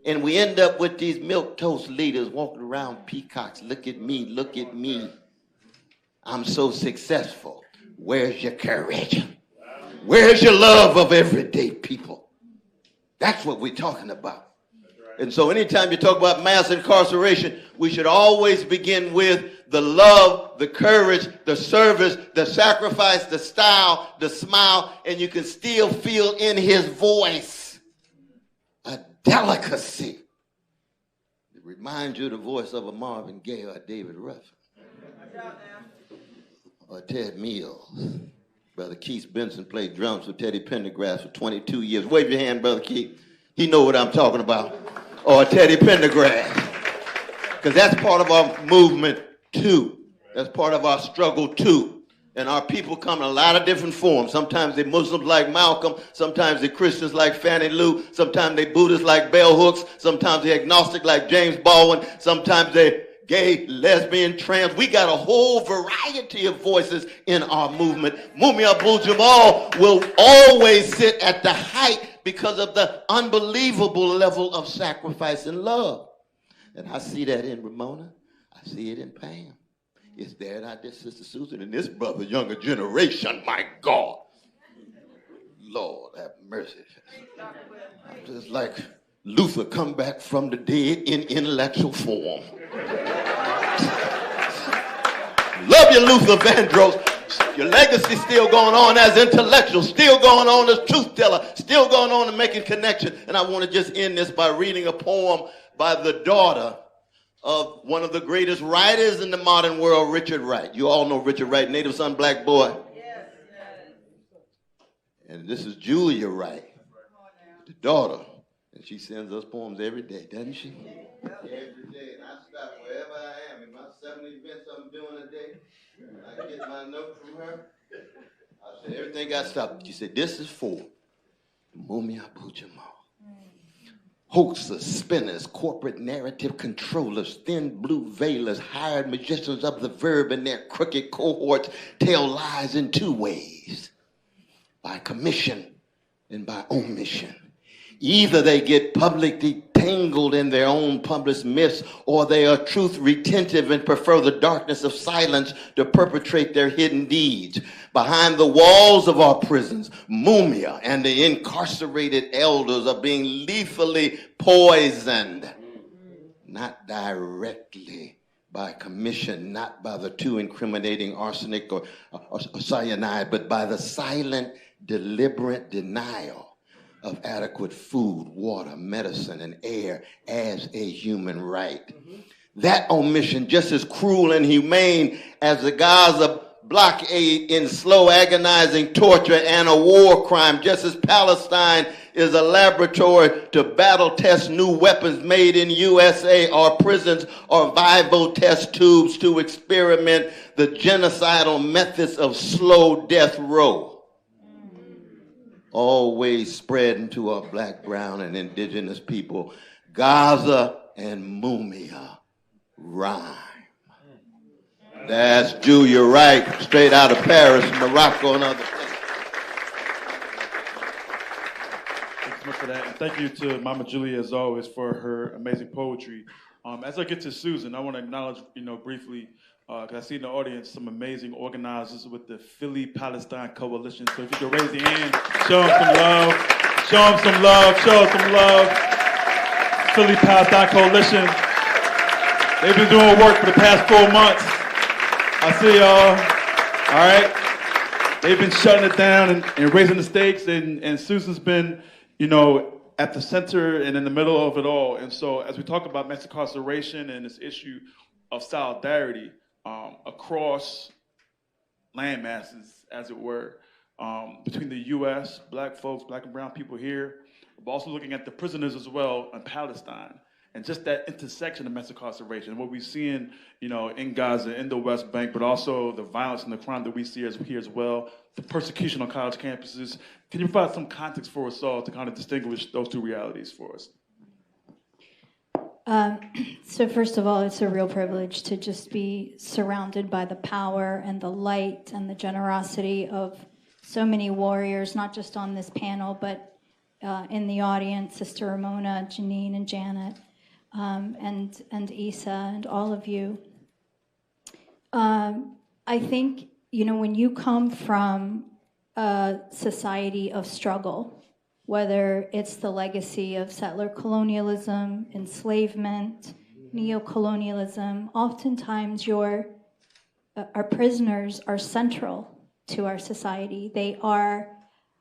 And we end up with these milquetoast leaders walking around peacocks. Look at me, look at me. I'm so successful. Where's your courage? Where's your love of everyday people? That's what we're talking about. And so anytime you talk about mass incarceration, we should always begin with the love, the courage, the service, the sacrifice, the style, the smile, and you can still feel in his voice a delicacy. It reminds you of the voice of a Marvin Gaye or David Ruffin. or Ted Mills. Brother Keith Benson played drums for Teddy Pendergrass for 22 years. Wave your hand, Brother Keith. He know what I'm talking about. Or Teddy Pendergrass. Because that's part of our movement, too. That's part of our struggle, too. And our people come in a lot of different forms. Sometimes they're Muslims like Malcolm. Sometimes they're Christians like Fannie Lou. Sometimes they're Buddhists like Bell Hooks. Sometimes they're agnostic like James Baldwin. Sometimes they're gay, lesbian, trans. We got a whole variety of voices in our movement. Mumia Abu-Jama will always sit at the height because of the unbelievable level of sacrifice and love. And I see that in Ramona. I see it in Pam. It's there in our dear Sister Susan and this brother, younger generation. My God. Lord, have mercy. I'm just like Luther come back from the dead in intellectual form. Love you, Luther Vandross. Your legacy still going on as intellectual, still going on as truth teller, still going on and making connection. And I want to just end this by reading a poem by the daughter of one of the greatest writers in the modern world, Richard Wright. You all know Richard Wright, native son, black boy. Yes. And this is Julia Wright, the daughter. And she sends us poems every day, doesn't she? Every day. And I stop wherever I am. In my 7 events I'm doing a day, I get my note from her. I said, everything got stopped. She said, this is for Mumia Abu-Jama. Hoaxers, spinners, corporate narrative controllers, thin blue veilers, hired magicians of the verb and their crooked cohorts tell lies in two ways, by commission and by omission. Either they get publicly tangled in their own published myths, or they are truth retentive and prefer the darkness of silence to perpetrate their hidden deeds. Behind the walls of our prisons, Mumia and the incarcerated elders are being lethally poisoned. Not directly by commission, not by the too incriminating arsenic or cyanide, but by the silent, deliberate denial of adequate food, water, medicine, and air as a human right. That omission, just as cruel and humane as the Gaza blockade in slow, agonizing torture and a war crime, just as Palestine is a laboratory to battle test new weapons made in USA, our prisons are vivo test tubes to experiment the genocidal methods of slow death row. Always spreading to our black, brown, and indigenous people. Gaza and Mumia rhyme. That's Julia Wright, straight out of Paris, Morocco, and other places. Thanks so much for that. And thank you to Mama Julia, as always, for her amazing poetry. As I get to Susan, I want to acknowledge, briefly, because I see in the audience some amazing organizers with the Philly-Palestine Coalition. So if you can raise your hand, show them some love. Show them some love. Show them some love. Philly-Palestine Coalition. They've been doing work for the past 4 months. I see y'all. All right. They've been shutting it down and raising the stakes. And Susan's been, at the center and in the middle of it all. And so as we talk about mass incarceration and this issue of solidarity, across land masses, as it were, between the U.S., black folks, black and brown people here, but also looking at the prisoners as well in Palestine, and just that intersection of mass incarceration, what we're seeing, in Gaza, in the West Bank, but also the violence and the crime that we see here as well, the persecution on college campuses. Can you provide some context for us all to kind of distinguish those two realities for us? So first of all, it's a real privilege to just be surrounded by the power and the light and the generosity of so many warriors, not just on this panel, but in the audience, Sister Ramona, Janine, and Janet, and Isa, and all of you. I think, when you come from a society of struggle, whether it's the legacy of settler colonialism, enslavement, neocolonialism, oftentimes our prisoners are central to our society.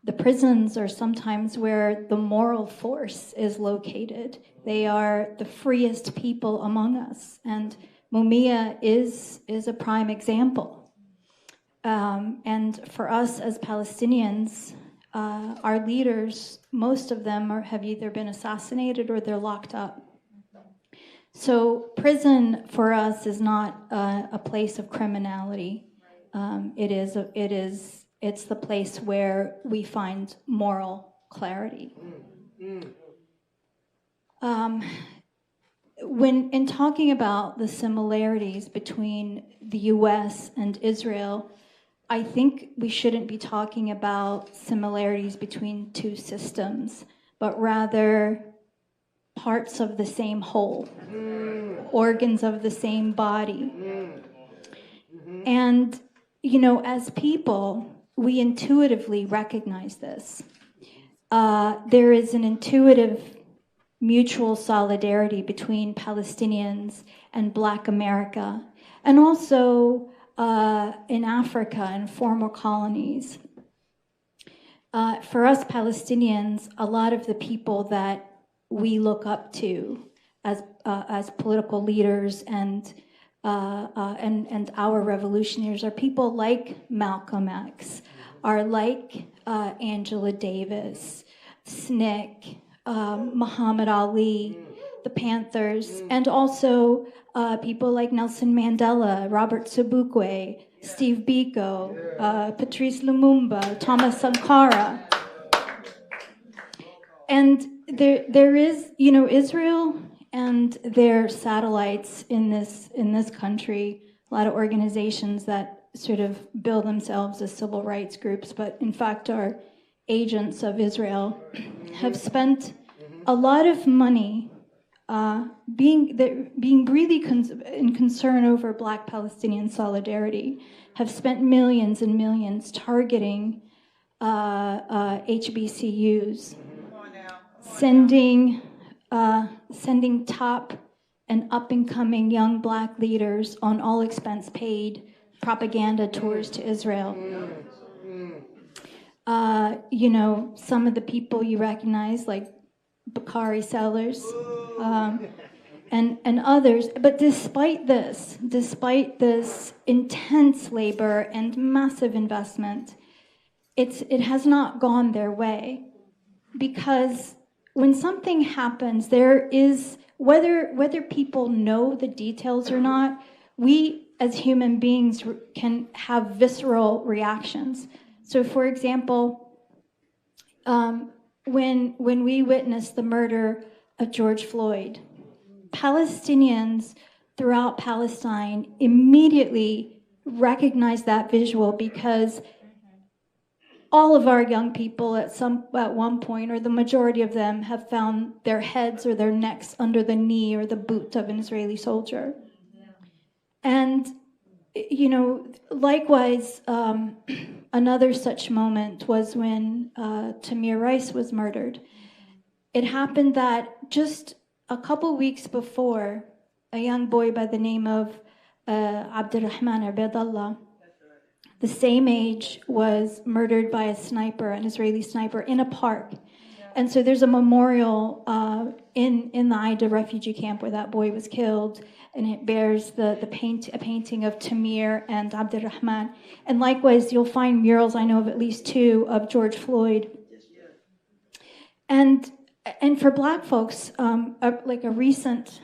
The prisons are sometimes where the moral force is located. They are the freest people among us, and Mumia is a prime example. And for us as Palestinians, our leaders, most of them have either been assassinated or they're locked up. So prison for us is not a place of criminality. It's the place where we find moral clarity. When in talking about the similarities between the U.S. and Israel, I think we shouldn't be talking about similarities between two systems, but rather parts of the same whole, organs of the same body. And, you know, as people, we intuitively recognize this. There is an intuitive mutual solidarity between Palestinians and Black America, and also in Africa and former colonies. For us Palestinians, a lot of the people that we look up to as political leaders and our revolutionaries are people like Malcolm X, are like Angela Davis, SNCC, Muhammad Ali, the Panthers, and also people like Nelson Mandela, Robert Sobukwe, Steve Biko, Patrice Lumumba, Thomas Sankara. And there is, you know, Israel and their satellites in this country, a lot of organizations that sort of bill themselves as civil rights groups, but in fact are agents of Israel, have spent a lot of money being really in concern over Black Palestinian solidarity, have spent millions and millions targeting HBCUs, sending top and up-and-coming young Black leaders on all expense paid propaganda tours to Israel. You know, some of the people you recognize, like Bakari Sellers, and others. But despite this intense labor and massive investment, it has not gone their way, because when something happens, there is, whether people know the details or not, we as human beings can have visceral reactions. So, for example, when we witnessed the murder of George Floyd, Palestinians throughout Palestine immediately recognized that visual, because all of our young people at one point, or the majority of them, have found their heads or their necks under the knee or the boot of an Israeli soldier. And, you know, likewise, another such moment was when Tamir Rice was murdered. It happened that just a couple weeks before, a young boy by the name of Abdurrahman Abedallah, the same age, was murdered by a sniper, an Israeli sniper, in a park. And so there's a memorial in the Aida refugee camp where that boy was killed, and it bears a painting of Tamir and Abdurrahman. And likewise, you'll find murals, I know of at least 2, of George Floyd. And for Black folks, like a recent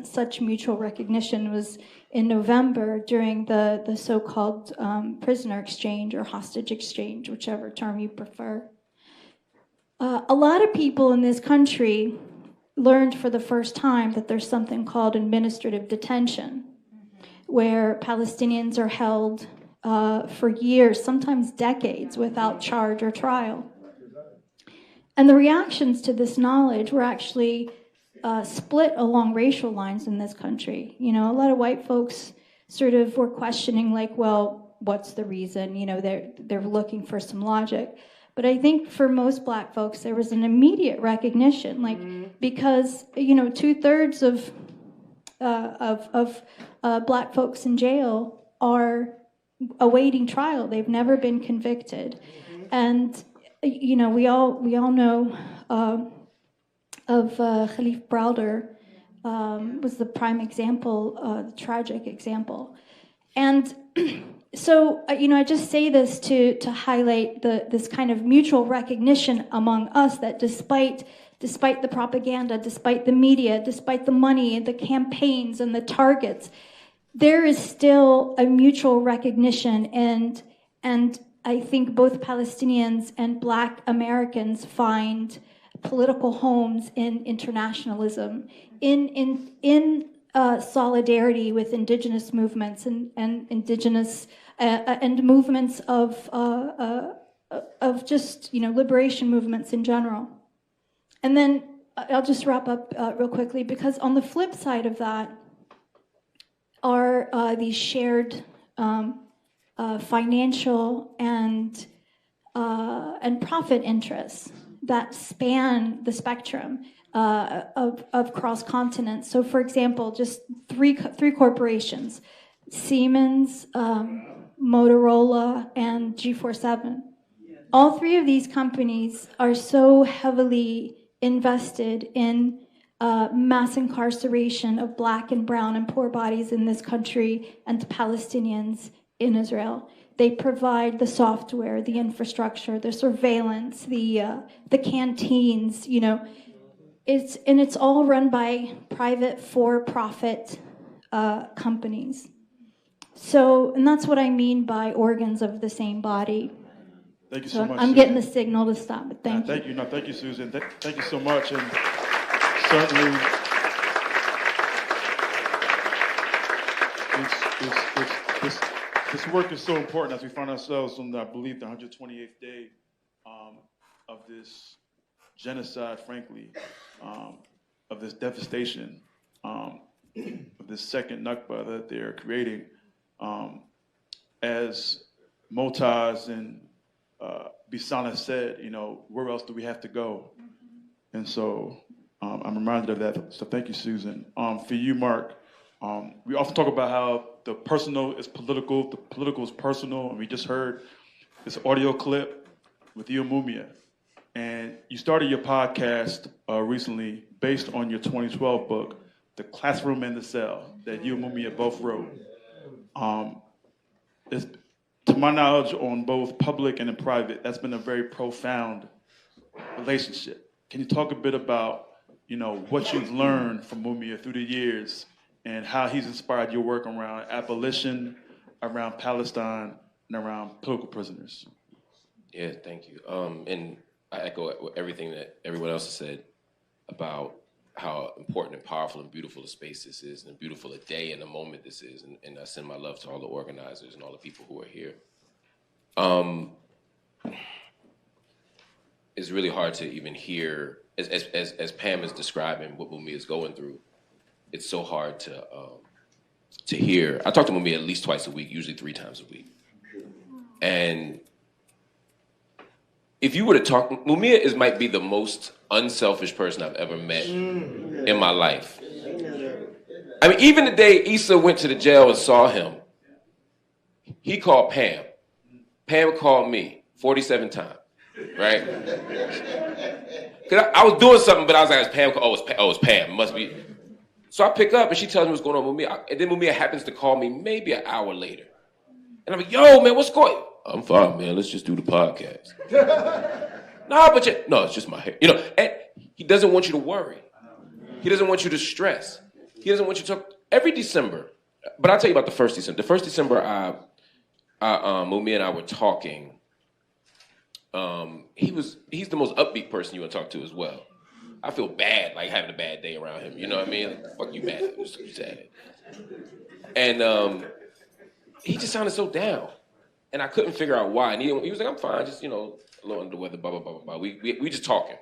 such mutual recognition was in November during the so-called prisoner exchange or hostage exchange, whichever term you prefer. A lot of people in this country learned for the first time that there's something called administrative detention, where Palestinians are held for years, sometimes decades, without charge or trial. And the reactions to this knowledge were actually split along racial lines in this country. You know, a lot of white folks sort of were questioning, like, well, what's the reason? You know, they're looking for some logic. But I think for most Black folks, there was an immediate recognition, like, because, you know, 2/3 of Black folks in jail are awaiting trial. They've never been convicted. And, you know, we all know of Khalif Browder, was the prime example, the tragic example. And So, I just say this to highlight this kind of mutual recognition among us that despite the propaganda, despite the media, despite the money, the campaigns, and the targets, there is still a mutual recognition, and I think both Palestinians and Black Americans find political homes in internationalism, in solidarity with indigenous movements and indigenous and movements of just liberation movements in general. And then I'll just wrap up real quickly, because on the flip side of that are these shared financial and profit interests that span the spectrum of cross continents. So, for example, just three corporations: Siemens, Motorola, and G47. All three of these companies are so heavily invested in mass incarceration of Black and brown and poor bodies in this country and Palestinians in Israel. They provide the software, the infrastructure, the surveillance, the canteens. It's all run by private for-profit companies. So, and that's what I mean by organs of the same body. Thank you so much. I'm getting the signal to stop, but thank you. Thank you. No, thank you, Susan. Thank you so much. And certainly, this work is so important as we find ourselves on, I believe, the 128th day of this genocide, frankly, of this devastation, of this second Nakba that they're creating. As Motaz and Bisana said, where else do we have to go? And so I'm reminded of that. So thank you, Susan. For you, Mark, we often talk about how the personal is political, the political is personal, and we just heard this audio clip with you and Mumia. And you started your podcast recently based on your 2012 book, The Classroom and the Cell, that you and Mumia both wrote. It's, to my knowledge, on both public and in private, that's been a very profound relationship. Can you talk a bit about, what you've learned from Mumia through the years and how he's inspired your work around abolition, around Palestine, and around political prisoners? Yeah, thank you. And I echo everything that everyone else has said about how important and powerful and beautiful a space this is, and beautiful a day and a moment this is. And I send my love to all the organizers and all the people who are here. It's really hard to even hear, as Pam is describing what Mumia is going through. It's so hard to hear. I talk to Mumia at least twice a week, usually 3 times a week. And if you were to talk, Mumia might be the most unselfish person I've ever met in my life. I mean, even the day Issa went to the jail and saw him, he called Pam. Pam called me 47 times, right? Because I was doing something, but I was like, Pam, it's Pam, it must be. So I pick up and she tells me what's going on with Mumia. And then Mumia happens to call me maybe an hour later. And I'm like, yo, man, what's going on? I'm fine, man. Let's just do the podcast. No, it's just my hair. And he doesn't want you to worry. He doesn't want you to stress. He doesn't want you to talk. Every December, but I'll tell you about the first December. The first December, Mumia and I were talking. He's the most upbeat person you want to talk to as well. I feel bad, like having a bad day around him. You know what I mean? Like, fuck you, man. It was sad. And he just sounded so down. And I couldn't figure out why. And he was like, I'm fine, just, a little under the weather, blah, blah, blah, blah, blah. We just talking.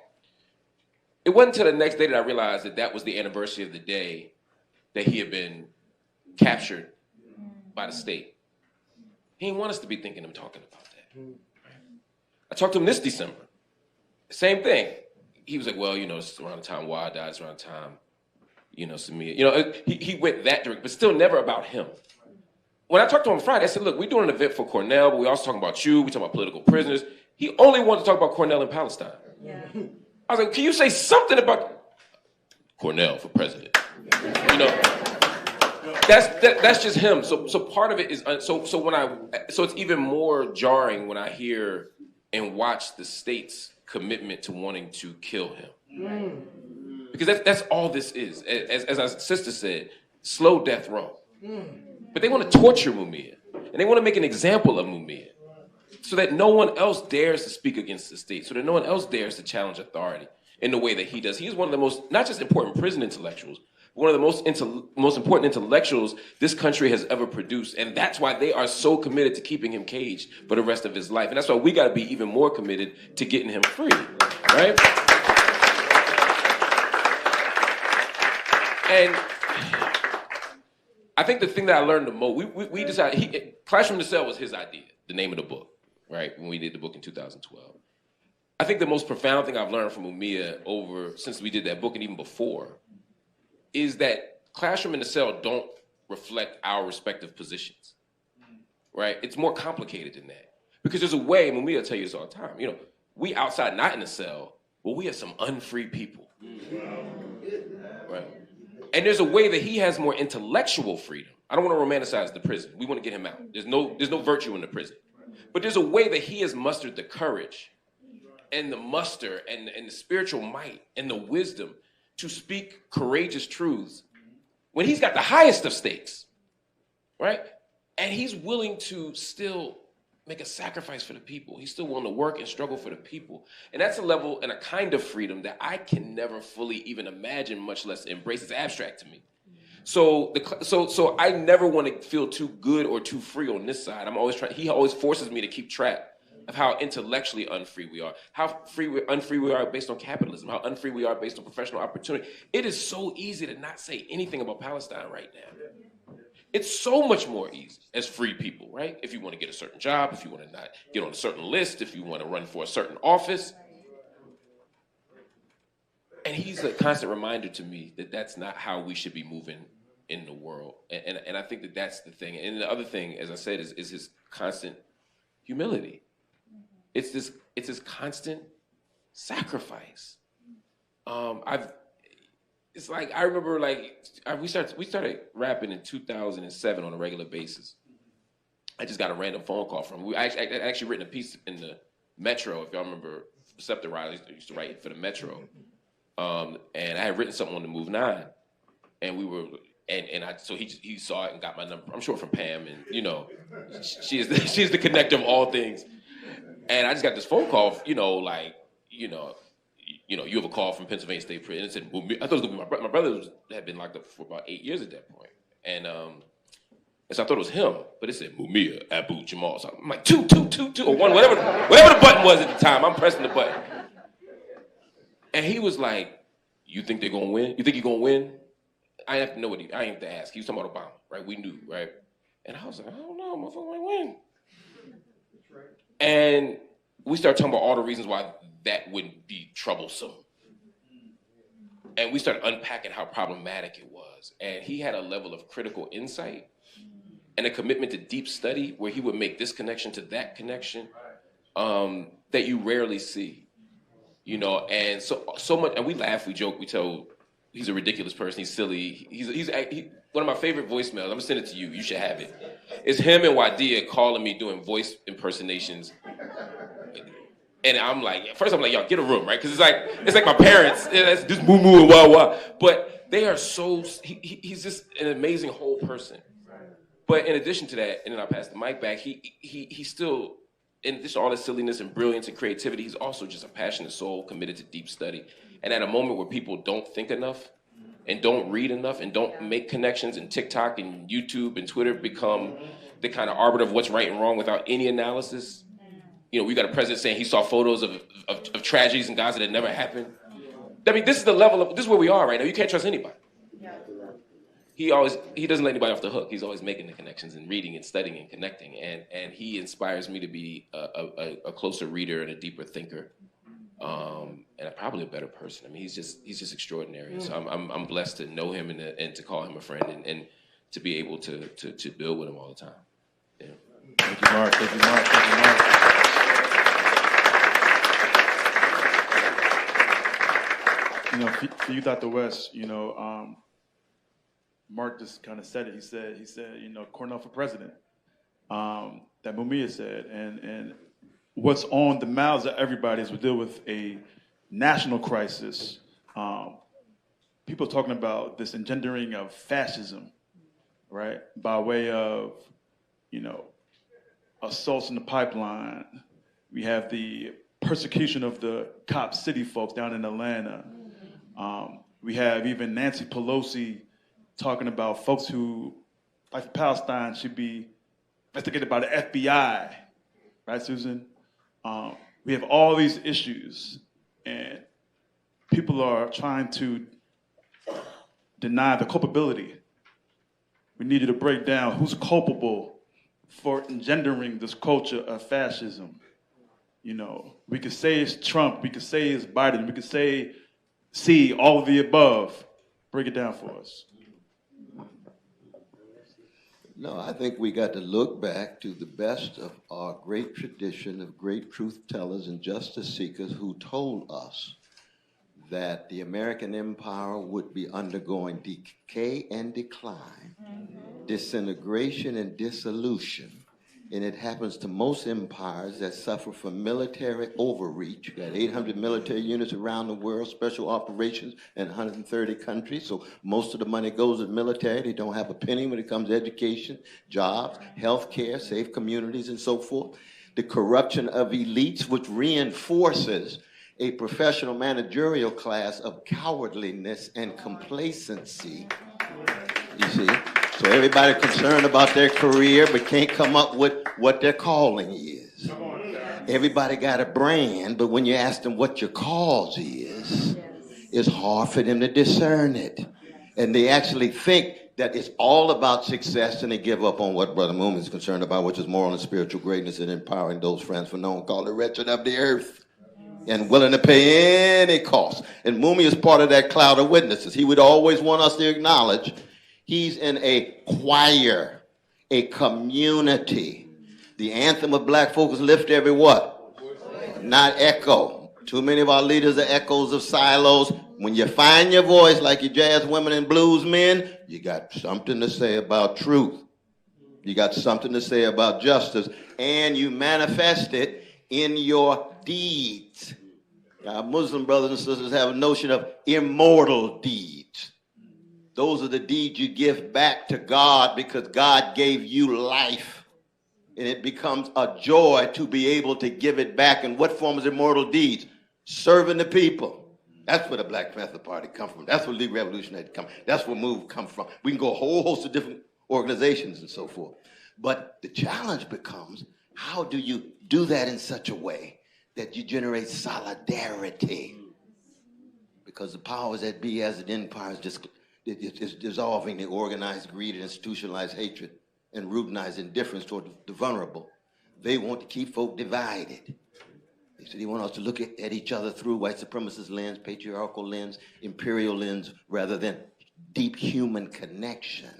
It wasn't until the next day that I realized that was the anniversary of the day that he had been captured by the state. He didn't want us to be thinking and talking about that. I talked to him this December. Same thing. He was like, well, it's around the time Wad died, it's around the time, Samia. He went that direct, but still never about him. When I talked to him on Friday, I said, look, we're doing an event for Cornel, but we also talking about you, we talking about political prisoners. He only wanted to talk about Cornel in Palestine. Yeah. I was like, can you say something about Cornel for president? that's just him. So part of it is so it's even more jarring when I hear and watch the state's commitment to wanting to kill him, because that's all this is. As our sister said, slow death row. But they want to torture Mumia, and they want to make an example of Mumia, so that no one else dares to speak against the state, so that no one else dares to challenge authority in the way that he does. He is one of the most, not just important prison intellectuals, one of the most important intellectuals this country has ever produced. And that's why they are so committed to keeping him caged for the rest of his life. And that's why we got to be even more committed to getting him free, right? And I think the thing that I learned the most, we decided, Classroom to Cell was his idea, the name of the book, right? When we did the book in 2012. I think the most profound thing I've learned from Mumia since we did that book and even before is that Classroom and the Cell don't reflect our respective positions, right? It's more complicated than that. Because there's a way, and Mumia will tell you this all the time, we outside, not in the cell, but we are some unfree people, right? And there's a way that he has more intellectual freedom. I don't want to romanticize the prison. We want to get him out. There's no virtue in the prison. But there's a way that he has mustered the courage and the muster and the spiritual might and the wisdom to speak courageous truths when he's got the highest of stakes, right? And he's willing to still make a sacrifice for the people. He's still willing to work and struggle for the people. And that's a level and a kind of freedom that I can never fully even imagine, much less embrace. It's abstract to me. So I never want to feel too good or too free on this side. He always forces me to keep track of how intellectually unfree we are, how unfree we are based on capitalism, how unfree we are based on professional opportunity. It is so easy to not say anything about Palestine right now. It's so much more easy as free people, right? If you want to get a certain job, if you want to not get on a certain list, if you want to run for a certain office. And he's a constant reminder to me that that's not how we should be moving in the world. And I think that that's the thing. And the other thing, as I said, is his constant humility. It's this constant sacrifice. It's like, I remember, like, we started rapping in 2007 on a regular basis. I just got a random phone call from him. I actually written a piece in the Metro, if y'all remember, Scepter Riley used to write for the Metro. And I had written something on the Move 9. And we were, so he saw it and got my number, I'm sure from Pam, and she is the connector of all things. And I just got this phone call, you have a call from Pennsylvania State Prison. It said, I thought it was going to be my brother. My brother had been locked up for about 8 years at that point. And so I thought it was him, but it said Mumia Abu-Jama. So I'm like, 2, or 1, whatever the button was at the time. I'm pressing the button. And he was like, you think they're going to win? You think you're going to win? I didn't have to know I didn't have to ask. He was talking about Obama, right? We knew, right? And I was like, I don't know, motherfucker might win. And we started talking about all the reasons why that wouldn't be troublesome. And we started unpacking how problematic it was. And he had a level of critical insight and a commitment to deep study where he would make this connection to that connection that you rarely see. And so much, and we laugh, we joke, we tell, he's a ridiculous person, he's silly. He's one of my favorite voicemails, I'm gonna send it to you, you should have it. It's him and Wadia calling me doing voice impersonations. And I'm like, first I'm like, y'all get a room, right? Because it's like my parents, it's just moo moo and wah wah. But they are he's just an amazing whole person. But in addition to that, and then I'll pass the mic back, he still, in addition to all this silliness and brilliance and creativity, he's also just a passionate soul committed to deep study. And at a moment where people don't think enough and don't read enough and don't make connections, and TikTok and YouTube and Twitter become the kind of arbiter of what's right and wrong without any analysis. We got a president saying he saw photos of tragedies in Gaza that never happened. I mean, this is where we are right now. You can't trust anybody. He doesn't let anybody off the hook. He's always making the connections and reading and studying and connecting. And he inspires me to be a closer reader and a deeper thinker. And probably a better person. I mean, he's just extraordinary. So I'm blessed to know him and to call him a friend and to be able to build with him all the time. Yeah. Thank you, Mark. Thank you, Mark. Thank you, Mark. For you, Dr. West, Mark just kind of said it. He said, Cornel for president. That Mumia said, and what's on the mouths of everybody is we deal with a national crisis. People talking about this engendering of fascism, right? By way of, assaults in the pipeline. We have the persecution of the Cop City folks down in Atlanta. We have even Nancy Pelosi talking about folks who, like Palestine, should be investigated by the FBI, right, Susan? We have all these issues, and people are trying to deny the culpability. We needed to break down who's culpable for engendering this culture of fascism. We could say it's Trump, we could say it's Biden, we could say C, all of the above. Break it down for us. No, I think we got to look back to the best of our great tradition of great truth tellers and justice seekers who told us that the American empire would be undergoing decay and decline, disintegration and dissolution. And it happens to most empires that suffer from military overreach. You got 800 military units around the world, special operations in 130 countries. So most of the money goes to the military. They don't have a penny when it comes to education, jobs, health care, safe communities, and so forth. The corruption of elites, which reinforces a professional managerial class of cowardliness and complacency. You see? So everybody concerned about their career but can't come up with what their calling is. Everybody got a brand, but when you ask them what your cause is, it's hard for them to discern it. And they actually think that it's all about success, and they give up on what Brother Mumia is concerned about, which is moral and spiritual greatness and empowering those friends for known call the wretched of the earth, and willing to pay any cost. And Mumia is part of that cloud of witnesses. He would always want us to acknowledge he's in a choir, a community. The anthem of black folks lift every what? Not echo. Too many of our leaders are echoes of silos. When you find your voice like your jazz women and blues men, you got something to say about truth. You got something to say about justice, and you manifest it in your deeds. Our Muslim brothers and sisters have a notion of immortal deeds. Those are the deeds you give back to God because God gave you life. And it becomes a joy to be able to give it back. And what form is immortal deeds? Serving the people. That's where the Black Panther Party come from. That's where League Revolutionary come. That's where MOVE come from. We can go a whole host of different organizations and so forth. But the challenge becomes, how do you do that in such a way that you generate solidarity? Because the powers that be as an empire is just it's dissolving the organized greed and institutionalized hatred and routinized indifference toward the vulnerable. They want to keep folk divided. They want us to look at each other through white supremacist lens, patriarchal lens, imperial lens, rather than deep human connection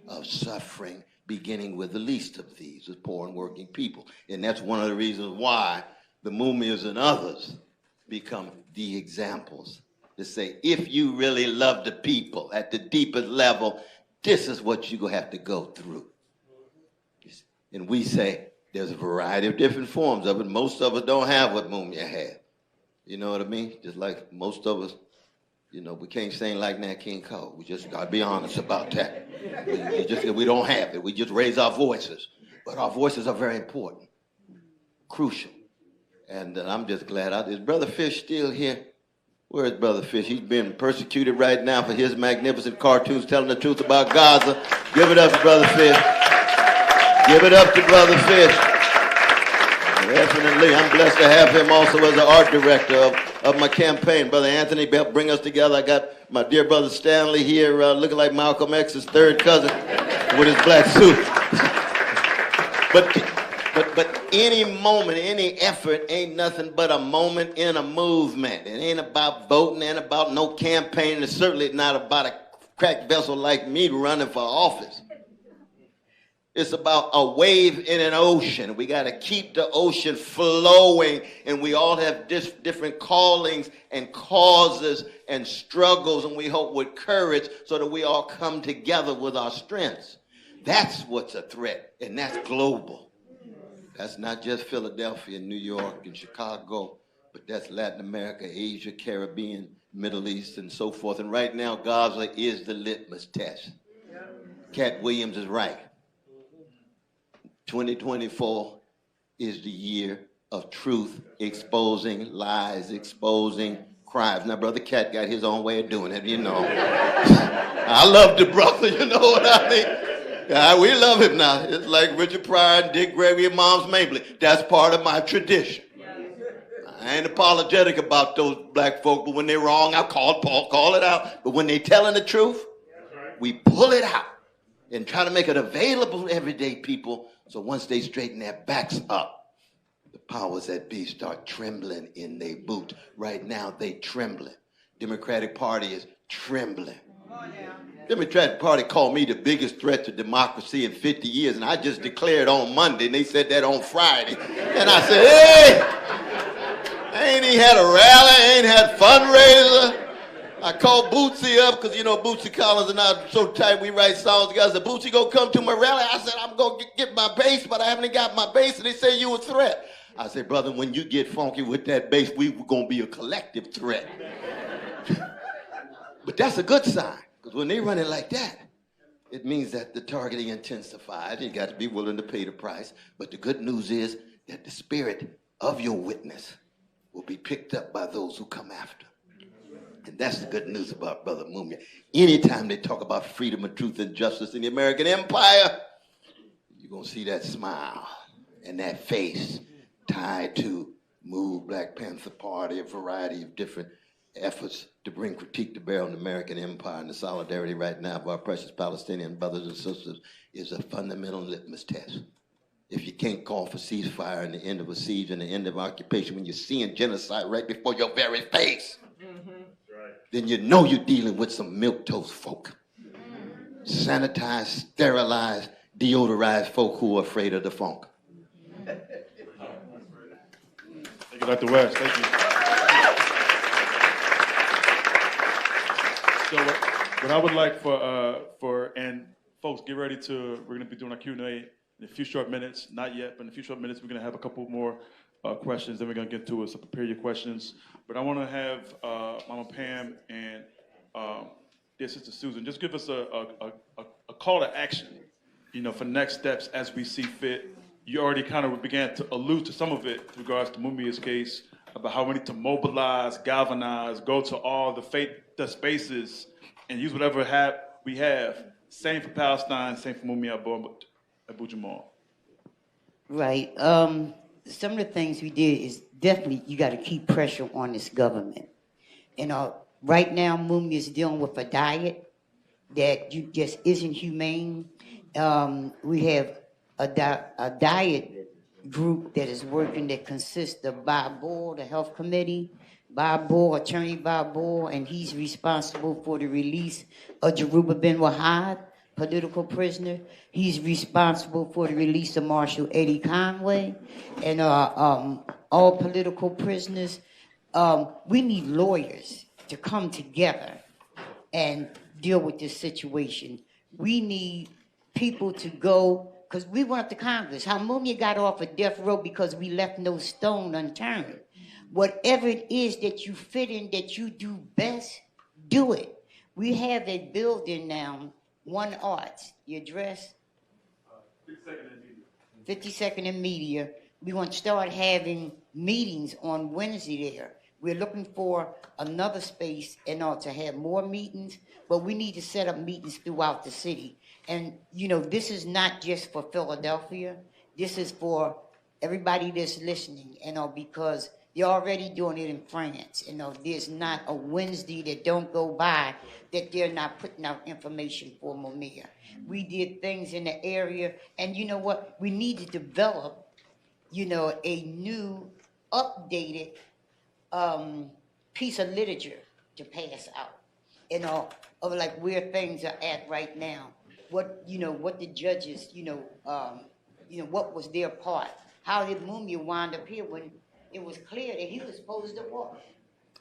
of suffering, beginning with the least of these, with poor and working people. And that's one of the reasons why the Mumias and others become the examples to say, if you really love the people at the deepest level, this is what you're going to have to go through. And we say, there's a variety of different forms of it. Most of us don't have what Mumia had. You know what I mean? Just like most of us, we can't sing like Nat King Cole. We just got to be honest about that. We don't have it. We just raise our voices. But our voices are very important, crucial. And I'm just glad. Is Brother Fish still here? Where is Brother Fish? He's being persecuted right now for his magnificent cartoons telling the truth about Gaza. Give it up to Brother Fish. Give it up to Brother Fish. Definitely. I'm blessed to have him also as the art director of my campaign. Brother Anthony helped bring us together. I got my dear brother Stanley here looking like Malcolm X's third cousin with his black suit. But any moment, any effort ain't nothing but a moment in a movement. It ain't about voting, ain't about no campaign, and it's certainly not about a cracked vessel like me running for office. It's about a wave in an ocean. We got to keep the ocean flowing, and we all have different callings and causes and struggles, and we hope with courage so that we all come together with our strengths. That's what's a threat, and that's global. That's not just Philadelphia, New York, and Chicago, but that's Latin America, Asia, Caribbean, Middle East, and so forth. And right now, Gaza is the litmus test. Cat Williams is right. 2024 is the year of truth, exposing lies, exposing crimes. Now, Brother Cat got his own way of doing it, you know. I love the brother, you know what I mean? Yeah, we love him now. It's like Richard Pryor and Dick Gregory and Moms Mabley. That's part of my tradition. I ain't apologetic about those black folk, but when they're wrong, I call it out. But when they telling the truth, we pull it out and try to make it available to everyday people. So once they straighten their backs up, the powers that be start trembling in their boots. Right now, they trembling. Democratic Party is trembling. Democratic Party called me the biggest threat to democracy in 50 years, and I just declared on Monday, and they said that on Friday. And I said, hey, I ain't even had a rally, I ain't had fundraiser. I called Bootsy up because, you know, Bootsy Collins and I are so tight, we write songs together. I said, Bootsy, go come to my rally. I said, I'm going to get my bass, but I haven't got my bass, and they say you a threat. I said, brother, when you get funky with that bass, we were going to be a collective threat. But that's a good sign, because when they run it like that, it means that the targeting intensifies. You got to be willing to pay the price. But the good news is that the spirit of your witness will be picked up by those who come after. And that's the good news about Brother Mumia. Anytime they talk about freedom and truth and justice in the American empire, you're going to see that smile and that face tied to Move, Black Panther Party, a variety of different efforts to bring critique to bear on the American empire. And the solidarity right now of our precious Palestinian brothers and sisters is a fundamental litmus test. If you can't call for ceasefire and the end of a siege and the end of occupation when you're seeing genocide right before your very face, then you know you're dealing with some milquetoast folk. Sanitized, sterilized, deodorized folk who are afraid of the funk. Thank you, Dr. West. Thank you. So what I would like and folks, get ready we're going to be doing a Q&A in a few short minutes. Not yet, but in a few short minutes, we're going to have a couple more questions, then we're going to get to it, so prepare your questions. But I want to have Mama Pam and dear Sister Susan just give us a call to action, you know, for next steps as we see fit. You already kind of began to allude to some of it with regards to Mumia's case, about how we need to mobilize, galvanize, go to all the spaces and use whatever we have. Same for Palestine, same for Mumia Abu-Jama. Right. Some of the things we did is definitely you got to keep pressure on this government. You know, right now Mumia is dealing with a diet that just isn't humane. We have a diet group that is working that consists of Bob Bull, the health committee, Attorney Bob Bull, and he's responsible for the release of Jaruba bin Wahad, political prisoner. He's responsible for the release of Marshal Eddie Conway and all political prisoners. We need lawyers to come together and deal with this situation. We need people to go, because we went up to Congress. How Mumia got off of death row because we left no stone unturned. Whatever it is that you fit in, that you do best, do it. We have a building now, One Arts. The address? 52nd and Media. We want to start having meetings on Wednesday there. We're looking for another space in order to have more meetings, but we need to set up meetings throughout the city. And, you know, this is not just for Philadelphia. This is for everybody that's listening, you know, because you're already doing it in France. You know, there's not a Wednesday that don't go by that they're not putting out information for Mumia. We did things in the area, and you know what? We need to develop, you know, a new, updated piece of literature to pass out, you know, of like where things are at right now. what the judges, what was their part. How did Mumia wind up here when it was clear that he was supposed to walk?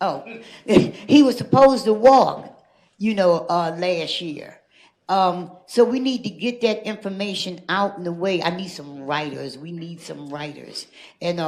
Oh, he was supposed to walk, last year. So we need to get that information out in the way. I need some writers. We need some writers. And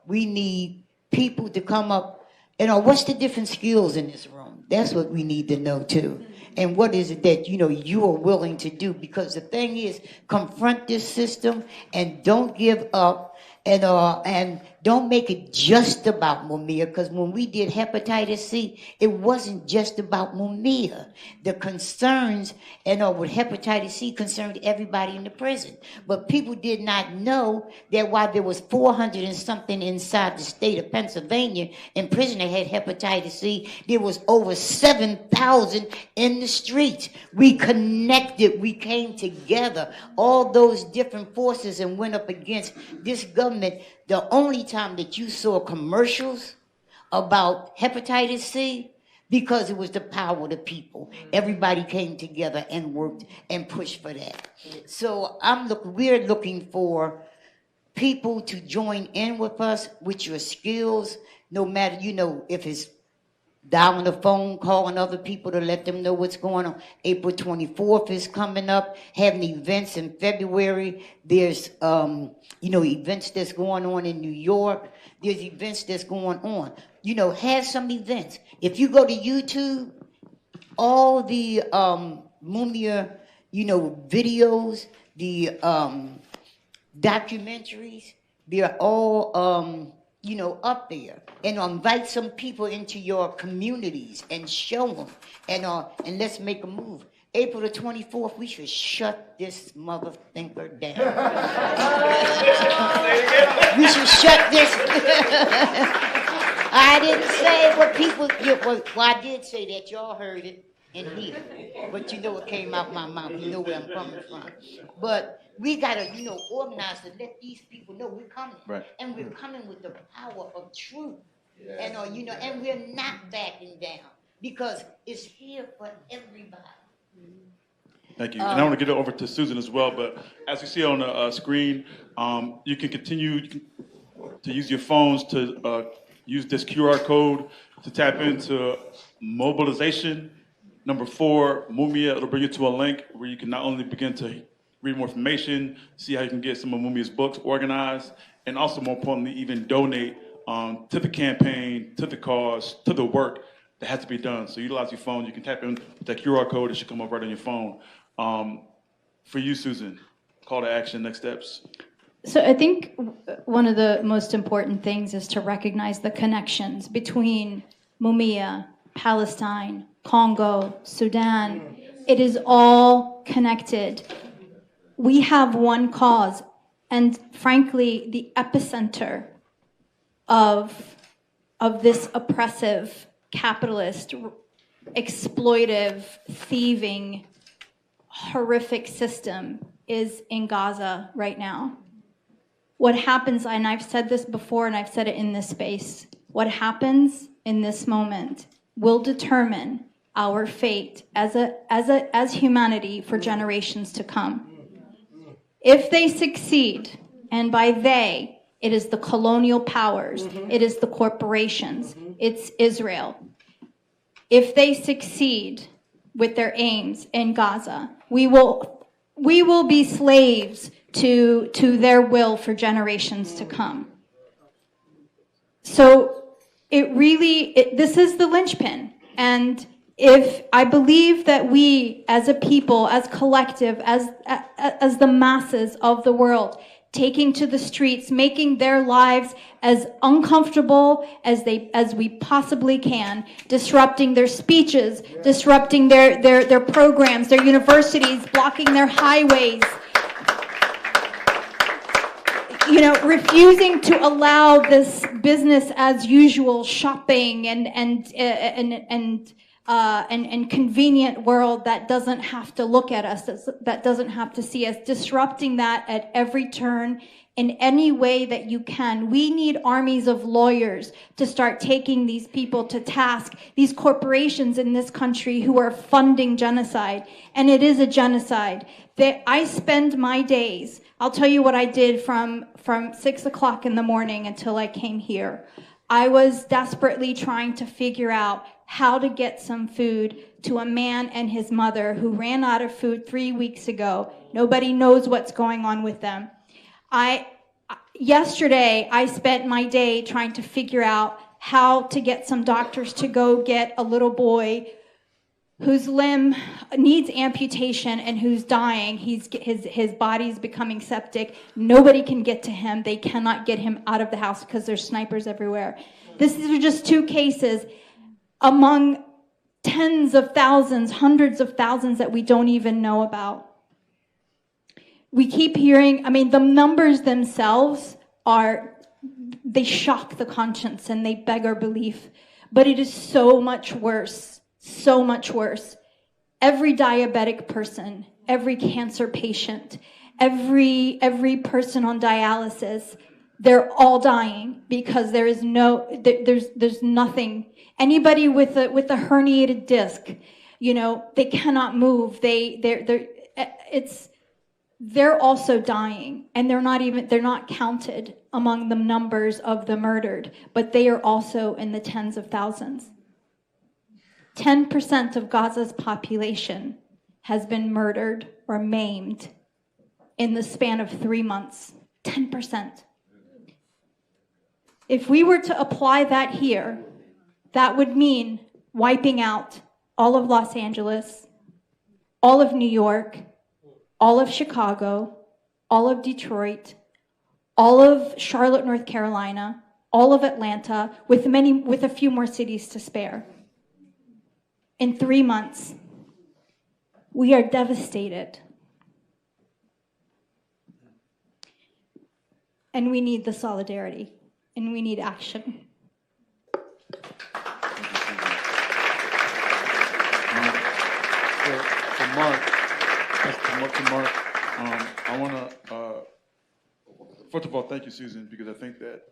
we need people to come up. What's the different skills in this room? That's what we need to know too. And what is it that, you are willing to do? Because the thing is, confront this system and don't give up. And don't make it just about Mumia, because when we did hepatitis C, it wasn't just about Mumia. The concerns, with hepatitis C concerned everybody in the prison. But people did not know that while there was 400 and something inside the state of Pennsylvania in prison that had hepatitis C, there was over 7,000 in the streets. We connected, we came together, all those different forces, and went up against this government. The only time that you saw commercials about hepatitis C, because it was the power of the people. Everybody came together and worked and pushed for that. So we're looking for people to join in with us with your skills, no matter, if it's dialing the phone, calling other people to let them know what's going on. April 24th is coming up, having events in February. There's, events that's going on in New York. There's events that's going on. Have some events. If you go to YouTube, all the Mumia, videos, the documentaries, they're all up there, and invite some people into your communities and show them, and let's make a move. April the 24th, we should shut this mother thinker down. We should shut this. I didn't say what people. Well, I did say that. Y'all heard it in here, but it came out my mouth. You know where I'm coming from, but. We gotta, organize to let these people know we're coming, right. And we're coming with the power of truth, and and we're not backing down because it's here for everybody. Thank you. And I want to get it over to Susan as well. But as you see on the screen, you can continue to use your phones to use this QR code to tap into mobilization. Number 4, Mumia. It'll bring you to a link where you can not only begin to read more information, see how you can get some of Mumia's books organized, and also, more importantly, even donate to the campaign, to the cause, to the work that has to be done. So utilize your phone. You can tap in with that QR code. It should come up right on your phone. For you, Susan, call to action, next steps. So I think one of the most important things is to recognize the connections between Mumia, Palestine, Congo, Sudan. It is all connected. We have one cause, and frankly, the epicenter of this oppressive, capitalist, exploitive, thieving, horrific system is in Gaza right now. What happens, and I've said this before and I've said it in this space, what happens in this moment will determine our fate as humanity for generations to come. If they succeed, and by they, it is the colonial powers, it is the corporations, it's Israel. If they succeed with their aims in Gaza, we will be slaves to their will for generations to come. So this is the linchpin. And if I believe that we as a people, as collective, as the masses of the world, taking to the streets, making their lives as uncomfortable as we possibly can, disrupting their speeches, disrupting their programs, their universities, blocking their highways, refusing to allow this business as usual shopping and and convenient world that doesn't have to look at us, that doesn't have to see us, disrupting that at every turn in any way that you can. We need armies of lawyers to start taking these people to task, these corporations in this country who are funding genocide. And it is a genocide. I spend my days, I'll tell you what I did from 6 o'clock in the morning until I came here. I was desperately trying to figure out how to get some food to a man and his mother who ran out of food 3 weeks ago. Nobody knows what's going on with them. Yesterday, I spent my day trying to figure out how to get some doctors to go get a little boy whose limb needs amputation and who's dying. His body's becoming septic. Nobody can get to him. They cannot get him out of the house because there's snipers everywhere. These are just 2 cases among tens of thousands, hundreds of thousands that we don't even know about. We keep hearing, the numbers themselves they shock the conscience and they beg our belief. But it is so much worse, so much worse. Every diabetic person, every cancer patient, every person on dialysis, they're all dying because there's nothing. Anybody with a herniated disc, they cannot move. They're also dying, and they're not counted among the numbers of the murdered, but they are also in the tens of thousands. 10% of Gaza's population has been murdered or maimed in the span of 3 months. 10%. If we were to apply that here, that would mean wiping out all of Los Angeles, all of New York, all of Chicago, all of Detroit, all of Charlotte, North Carolina, all of Atlanta, with a few more cities to spare. In 3 months, we are devastated. And we need the solidarity, and we need action. To Mark, I want to, first of all, thank you, Susan, because I think that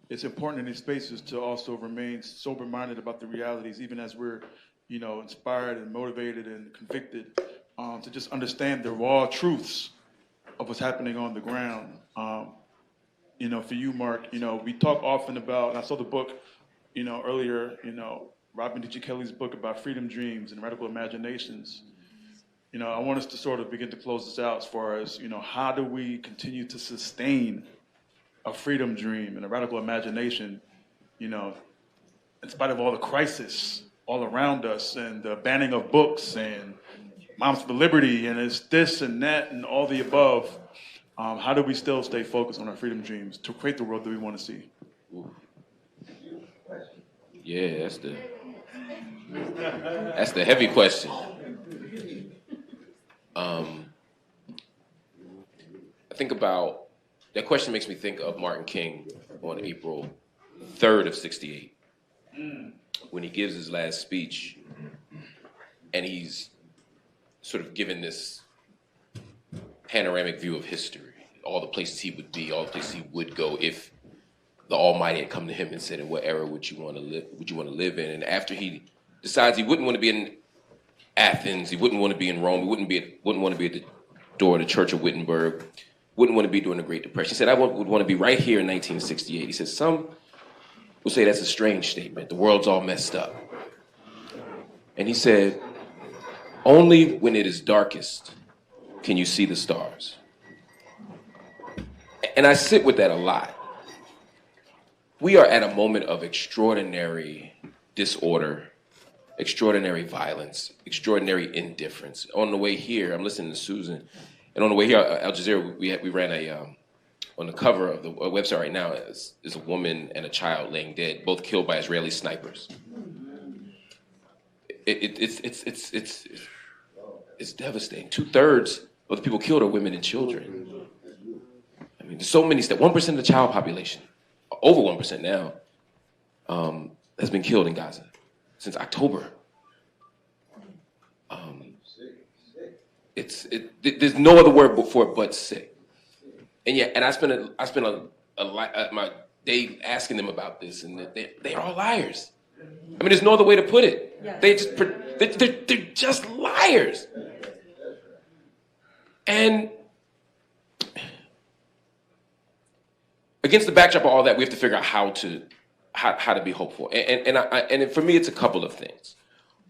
it's important in these spaces to also remain sober-minded about the realities, even as we're, inspired and motivated and convicted, to just understand the raw truths of what's happening on the ground. For you, Mark, we talk often about, and I saw the book, earlier, Robin D. G. Kelly's book about freedom dreams and radical imaginations. I want us to sort of begin to close this out as far as, how do we continue to sustain a freedom dream and a radical imagination, in spite of all the crisis all around us and the banning of books and Moms for Liberty and it's this and that and all the above. How do we still stay focused on our freedom dreams to create the world that we want to see? Yeah, that's the heavy question. I think about, that question makes me think of Martin King on April 3rd of '68, when he gives his last speech, and he's sort of given this panoramic view of history, all the places he would be, all the places he would go if the Almighty had come to him and said, "In what era would you want to live in?" And after he decides he wouldn't want to be in Athens, he wouldn't want to be in Rome, he wouldn't want to be at the door of the Church of Wittenberg, wouldn't want to be during the Great Depression. He said, "I would want to be right here in 1968. He said, "Some will say that's a strange statement. The world's all messed up." And he said, "Only when it is darkest can you see the stars." And I sit with that a lot. We are at a moment of extraordinary disorder, extraordinary violence, extraordinary indifference. On the way here, I'm listening to Susan, and on the way here, Al Jazeera, we ran on the cover of the website right now is a woman and a child laying dead, both killed by Israeli snipers. It's devastating. 2/3 of the people killed are women and children. I mean, there's so many, 1% of the child population, over 1% now, has been killed in Gaza since October. There's no other word for it but sick. And yeah, and I spent my day asking them about this, and they're all liars. I mean, there's no other way to put it. Yes. They're just liars. And against the backdrop of all that, we have to figure out how to be hopeful. And for me, it's a couple of things.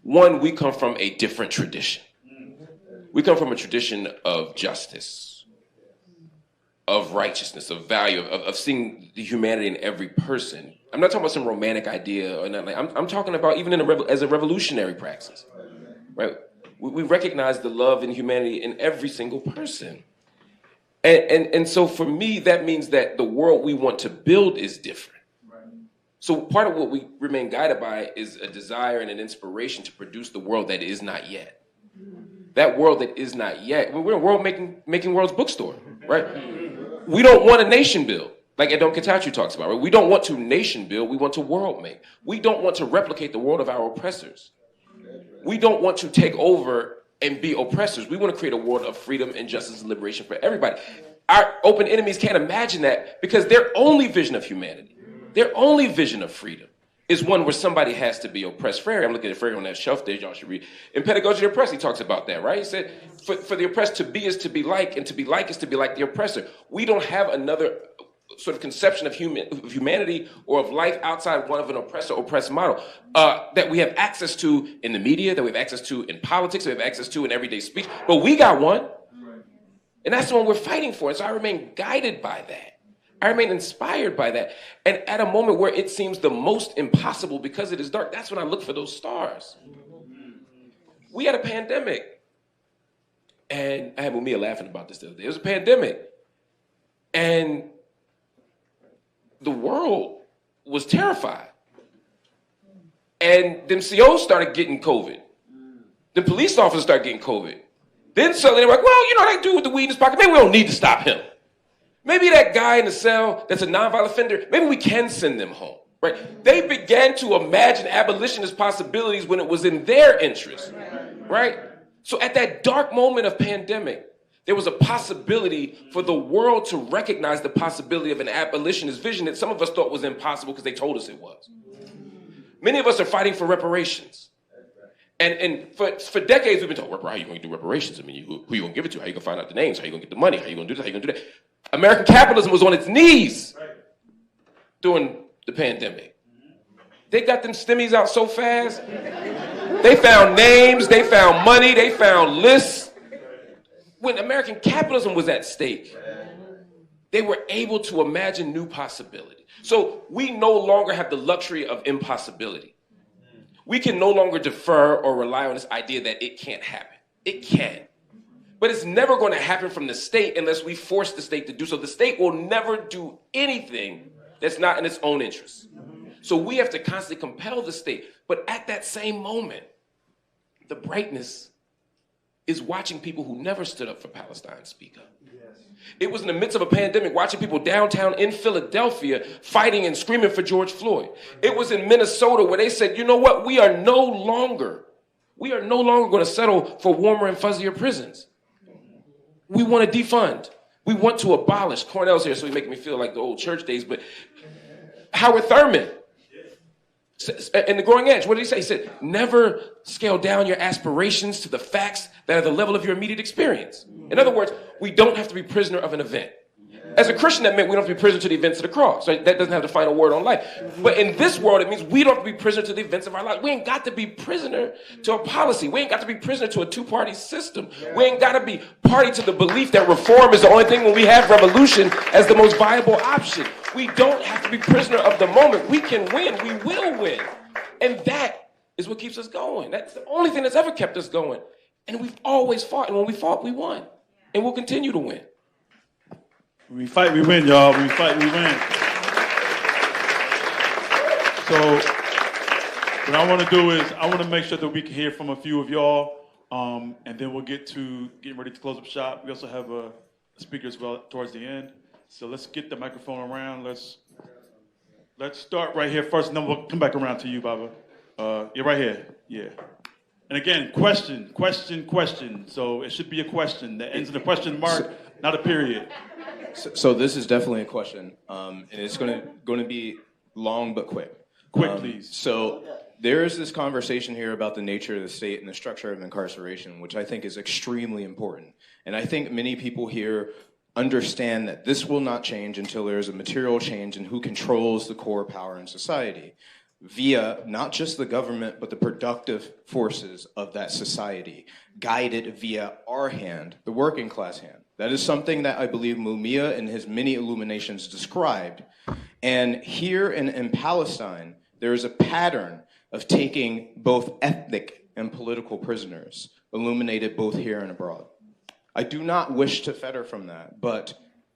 One, we come from a different tradition. We come from a tradition of justice, of righteousness, of value, of seeing the humanity in every person. I'm not talking about some romantic idea or nothing. I'm talking about even as a revolutionary praxis, right? We recognize the love and humanity in every single person. And so for me, that means that the world we want to build is different. So part of what we remain guided by is a desire and an inspiration to produce the world that is not yet. That world that is not yet. We're a world making world's bookstore, right? We don't want a nation build, like Edom Katachu talks about, right? We don't want to nation build, we want to world make. We don't want to replicate the world of our oppressors. We don't want to take over and be oppressors. We want to create a world of freedom and justice and liberation for everybody. Our open enemies can't imagine that because their only vision of humanity, their only vision of freedom is one where somebody has to be oppressed. Freire, I'm looking at Freire on that shelf there, y'all should read. In Pedagogy of the Oppressed, he talks about that, right? He said, for the oppressed to be is to be like, and to be like is to be like the oppressor. We don't have another sort of conception of humanity or of life outside one of an oppressor-oppressed model that we have access to in the media, that we have access to in politics, that we have access to in everyday speech. But we got one, and that's the one we're fighting for. And so I remain guided by that. I remain inspired by that. And at a moment where it seems the most impossible because it is dark, that's when I look for those stars. We had a pandemic. And I had Mumia laughing about this the other day. It was a pandemic. And the world was terrified. And them COs started getting COVID. The police officers started getting COVID. Then suddenly they're like, well, you know, that dude with the weed in his pocket, maybe we don't need to stop him. Maybe that guy in the cell that's a nonviolent offender, maybe we can send them home, right? They began to imagine abolitionist possibilities when it was in their interest, right? So at that dark moment of pandemic, there was a possibility for the world to recognize the possibility of an abolitionist vision that some of us thought was impossible because they told us it was. Many of us are fighting for reparations. And for decades, we've been told, how are you going to do reparations? I mean, who are you going to give it to? How are you going to find out the names? How are you going to get the money? How are you going to do this? How are you going to do that? American capitalism was on its knees during the pandemic. They got them stimmies out so fast. They found names, they found money, they found lists. When American capitalism was at stake, they were able to imagine new possibility. So we no longer have the luxury of impossibility. We can no longer defer or rely on this idea that it can't happen. It can. But it's never going to happen from the state unless we force the state to do so. The state will never do anything that's not in its own interest. So we have to constantly compel the state. But at that same moment, the brightness is watching people who never stood up for Palestine speak up. It was in the midst of a pandemic, watching people downtown in Philadelphia fighting and screaming for George Floyd. It was in Minnesota where they said, you know what, we are no longer going to settle for warmer and fuzzier prisons. We want to defund. We want to abolish. Cornel's here, so he's making me feel like the old church days, but Howard Thurman, in The Growing Edge, what did he say? He said, never scale down your aspirations to the facts that are the level of your immediate experience. In other words, we don't have to be prisoner of an event. As a Christian, that meant we don't have to be prisoner to the events of the cross. Right? That doesn't have the final word on life. But in this world, it means we don't have to be prisoner to the events of our life. We ain't got to be prisoner to a policy. We ain't got to be prisoner to a two-party system. We ain't got to be party to the belief that reform is the only thing when we have revolution as the most viable option. We don't have to be prisoner of the moment. We can win. We will win. And that is what keeps us going. That's the only thing that's ever kept us going. And we've always fought. And when we fought, we won. And we'll continue to win. When we fight, we win, y'all. When we fight, we win. So what I want to do is I want to make sure that we can hear from a few of y'all, and then we'll get to getting ready to close up shop. We also have a speaker as well towards the end. So let's get the microphone around. Let's start right here first, and then we'll come back around to you, Baba. You're right here. Yeah. And again, question. So it should be a question that ends in a question mark, not a period. So this is definitely a question, and it's going to be long but quick. Quick, please. So there is this conversation here about the nature of the state and the structure of incarceration, which I think is extremely important. And I think many people here understand that this will not change until there is a material change in who controls the core power in society, via not just the government, but the productive forces of that society, guided via our hand, the working class hand. That is something that I believe Mumia in his many illuminations described. And here in Palestine, there is a pattern of taking both ethnic and political prisoners, illuminated both here and abroad. I do not wish to fetter from that, but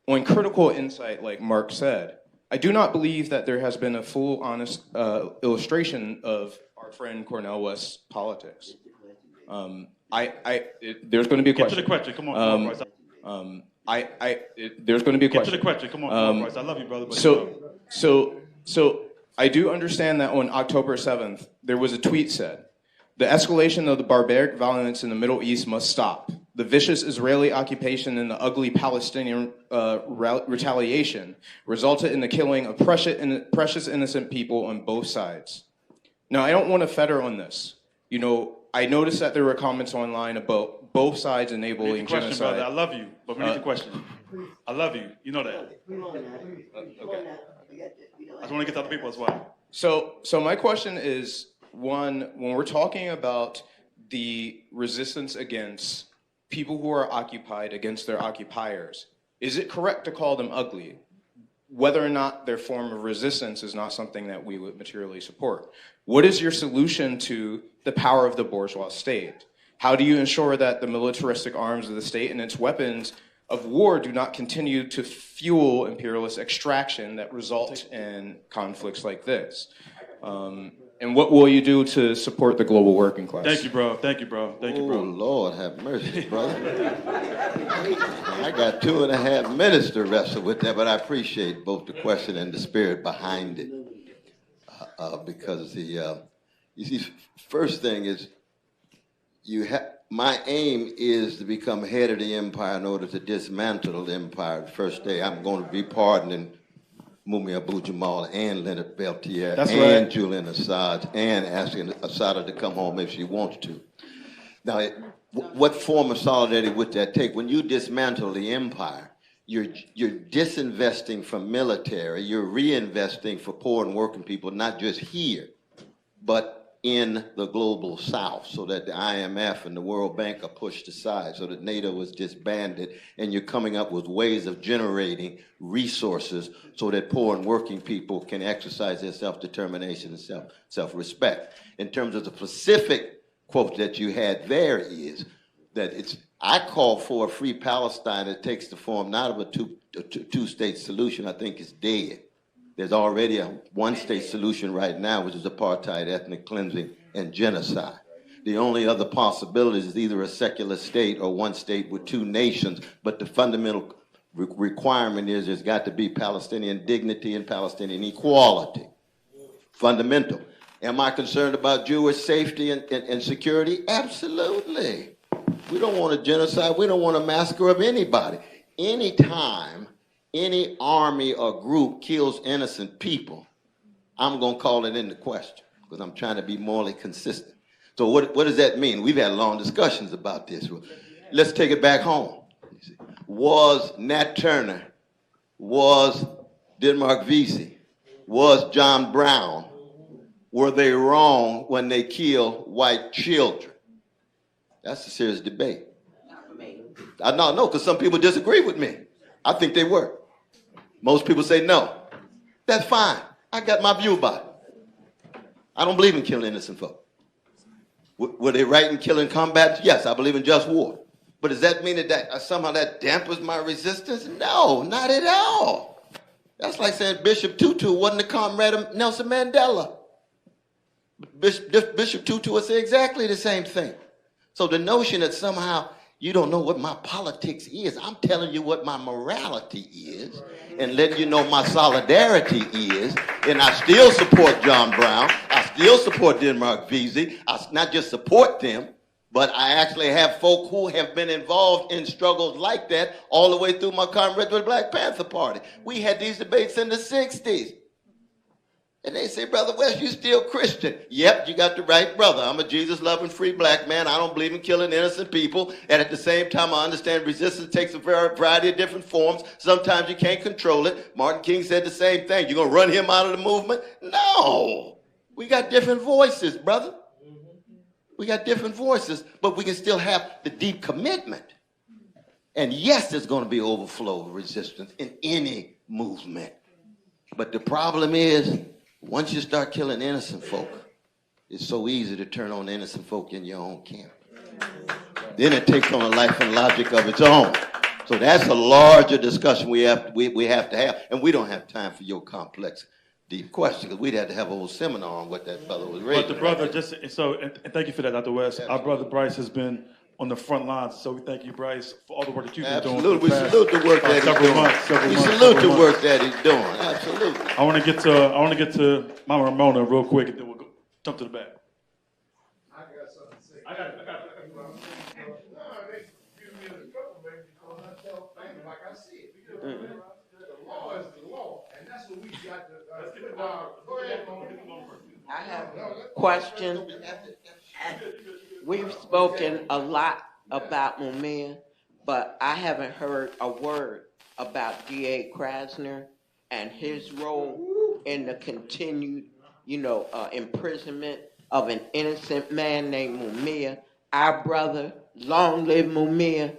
on critical insight, like Mark said, I do not believe that there has been a full, honest illustration of our friend Cornel West's politics. There's going to be a question. Get to the question. Come on, Bryce. There's going to be a question. Get to the question. Come on, Bryce. I love you, brother. But So I do understand that on October 7th, there was a tweet said, "The escalation of the barbaric violence in the Middle East must stop. The vicious Israeli occupation and the ugly Palestinian retaliation resulted in the killing of precious innocent people on both sides." Now, I don't want to fetter on this. You know, I noticed that there were comments online about both sides enabling question, genocide. brother. I love you, but we need the question. I love you. You know that. Okay. I just want to get to other people as well. So my question is, one, when we're talking about the resistance against people who are occupied against their occupiers, is it correct to call them ugly? Whether or not their form of resistance is not something that we would materially support. What is your solution to the power of the bourgeois state? How do you ensure that the militaristic arms of the state and its weapons of war do not continue to fuel imperialist extraction that result in conflicts like this? And what will you do to support the global working class? Thank you, bro. Thank you, bro. Thank you, bro. Oh, Lord have mercy, brother. I got 2.5 minutes to wrestle with that, but I appreciate both the question and the spirit behind it. Because you see, first thing is, my aim is to become head of the empire in order to dismantle the empire. The first day I'm going to be pardoning Mumia Abu-Jama and Leonard Peltier and Julian Assad and asking Assad to come home if she wants to. Now, what form of solidarity would that take? When you dismantle the empire, you're disinvesting from military, you're reinvesting for poor and working people, not just here, but in the global south, so that the IMF and the World Bank are pushed aside, so that NATO is disbanded, and you're coming up with ways of generating resources so that poor and working people can exercise their self-determination and self-respect. In terms of the specific quote that you had there is that I call for a free Palestine that takes the form not of a two-state solution. I think it's dead. There's already a one-state solution right now, which is apartheid, ethnic cleansing, and genocide. The only other possibility is either a secular state or one state with two nations, but the fundamental requirement is there's got to be Palestinian dignity and Palestinian equality. Fundamental. Am I concerned about Jewish safety and security? Absolutely. We don't want a genocide. We don't want a massacre of anybody. Anytime any army or group kills innocent people, I'm going to call it into question because I'm trying to be morally consistent. So what does that mean? We've had long discussions about this. Let's take it back home. Was Nat Turner, was Denmark Vesey, was John Brown, were they wrong when they killed white children? That's a serious debate. No, because some people disagree with me. I think they were. Most people say no. That's fine. I got my view about it. I don't believe in killing innocent folk. Were they right in killing combatants? Yes, I believe in just war. But does that mean that somehow that dampers my resistance? No, not at all. That's like saying Bishop Tutu wasn't a comrade of Nelson Mandela. Bishop Tutu would say exactly the same thing. So the notion that somehow you don't know what my politics is, I'm telling you what my morality is and letting you know my solidarity is, and I still support John Brown, I still support Denmark Vesey. I not just support them, but I actually have folk who have been involved in struggles like that all the way through my comrade with Black Panther Party. We had these debates in the 60s. And they say, Brother West, you still Christian. Yep, you got the right brother. I'm a Jesus-loving, free black man. I don't believe in killing innocent people. And at the same time, I understand resistance takes a variety of different forms. Sometimes you can't control it. Martin King said the same thing. You're going to run him out of the movement? No. We got different voices, brother. We got different voices, but we can still have the deep commitment. And yes, there's going to be overflow of resistance in any movement. But the problem is, once you start killing innocent folk, it's so easy to turn on innocent folk in your own camp. Then it takes on a life and logic of its own. So that's a larger discussion we have to have. And we don't have time for your complex, deep question, because we'd have to have a whole seminar on what that brother was raising. But the brother, and thank you for that, Dr. West. Our brother Bryce has been on the front lines, so we thank you, Bryce, for all the work that you've been doing. Absolutely, we salute the work that he's doing. We salute the work that he's doing. Absolutely. I want to get to Mama Ramona real quick, and then we'll jump to the back. I got something to say. I got it. No, they give me the trouble, man, because I tell things like I see it. The law is the law, and that's what we got to. Go ahead, Mama. I have a question. We've spoken a lot about Mumia, but I haven't heard a word about D.A. Krasner and his role in the continued, imprisonment of an innocent man named Mumia. Our brother, long live Mumia.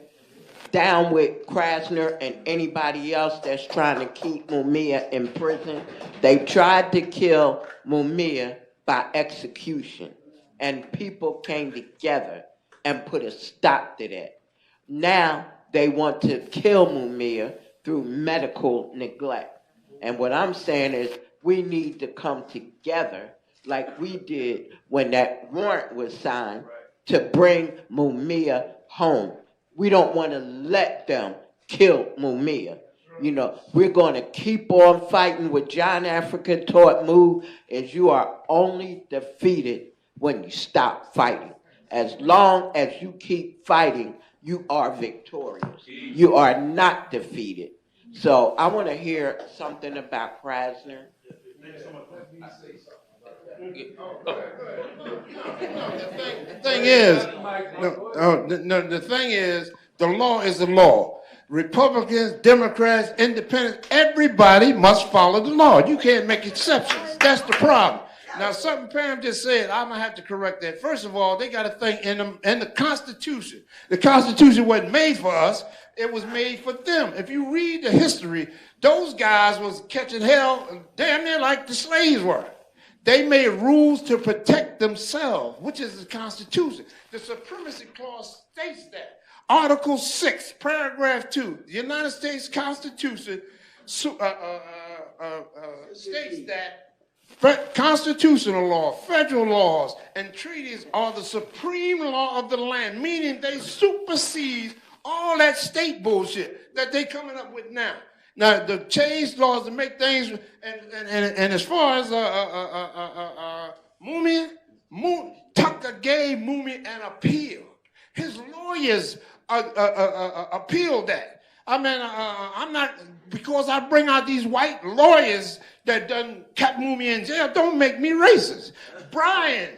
Down with Krasner and anybody else that's trying to keep Mumia in prison. They tried to kill Mumia by execution, and people came together and put a stop to that. Now they want to kill Mumia through medical neglect. And what I'm saying is we need to come together like we did when that warrant was signed to bring Mumia home. We don't want to let them kill Mumia. We're going to keep on fighting. What John Africa taught Mu is you are only defeated when you stop fighting. As long as you keep fighting, you are victorious. You are not defeated. So I want to hear something about Krasner. The thing is, the law is the law. Republicans, Democrats, Independents, everybody must follow the law. You can't make exceptions. That's the problem. Now, something Pam just said, I'm going to have to correct that. First of all, they got a thing in the Constitution. The Constitution wasn't made for us. It was made for them. If you read the history, those guys was catching hell damn near like the slaves were. They made rules to protect themselves, which is the Constitution. The Supremacy Clause states that. Article 6, paragraph 2, the United States Constitution states that constitutional law, federal laws, and treaties are the supreme law of the land, meaning they supersede all that state bullshit that they coming up with now. Now, the change laws to make things, and as far as Mumia, Tucker gave Mumia an appeal. His lawyers appealed that. I mean, I'm not, because I bring out these white lawyers that done kept Mumia in jail, don't make me racist. Brian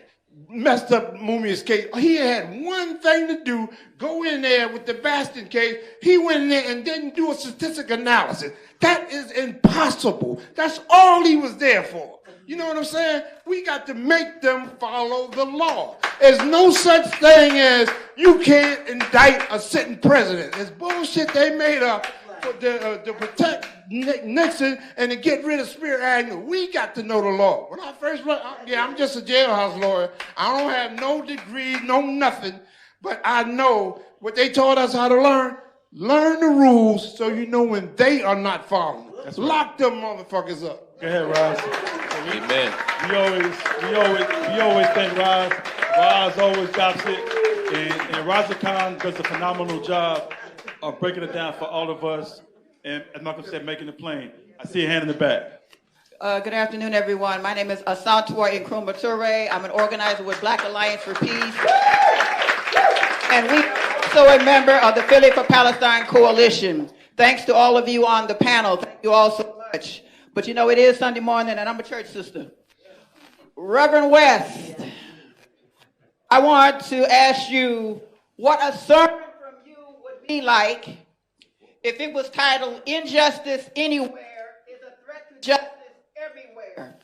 messed up Mumia's case. He had one thing to do, go in there with the Bastion case. He went in there and didn't do a statistic analysis. That is impossible. That's all he was there for. You know what I'm saying? We got to make them follow the law. There's no such thing as you can't indict a sitting president. It's bullshit they made up to protect Nixon and to get rid of Spiro Agnew. We got to know the law. When I first went, I'm just a jailhouse lawyer. I don't have no degree, no nothing, but I know what they taught us how to learn. Learn the rules so you know when they are not following. Lock them motherfuckers up. Go ahead, Roz. Amen. We always thank Roz. Roz always drops it, and Raza Khan does a phenomenal job of breaking it down for all of us. And as Malcolm said, making it plain. I see a hand in the back. Good afternoon, everyone. My name is Asantua Nkrumah Toure. I'm an organizer with Black Alliance for Peace. And we also a member of the Philly for Palestine Coalition. Thanks to all of you on the panel. Thank you all so much. But you know, it is Sunday morning and I'm a church sister. Reverend West, I want to ask you what a sermon from you would be like if it was titled Injustice Anywhere is a Threat to Justice Everywhere.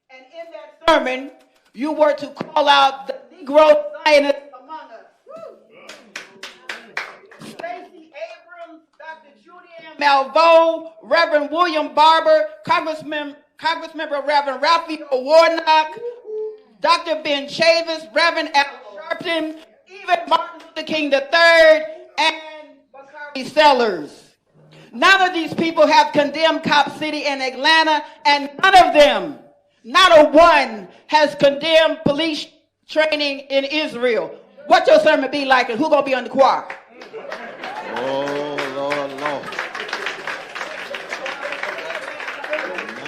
And in that sermon, you were to call out the Negro Zionists among us. Stacey Abrams, Dr. Judy Malveaux, Reverend William Barber, Congressmember Reverend Raphael Warnock, Dr. Ben Chavis, Reverend Al Sharpton, even Martin Luther King III, and Bakari Sellers. None of these people have condemned Cop City in Atlanta, and none of them, not a one, has condemned police training in Israel. What your sermon be like, and who gonna be on the choir? Oh, Lord, Lord.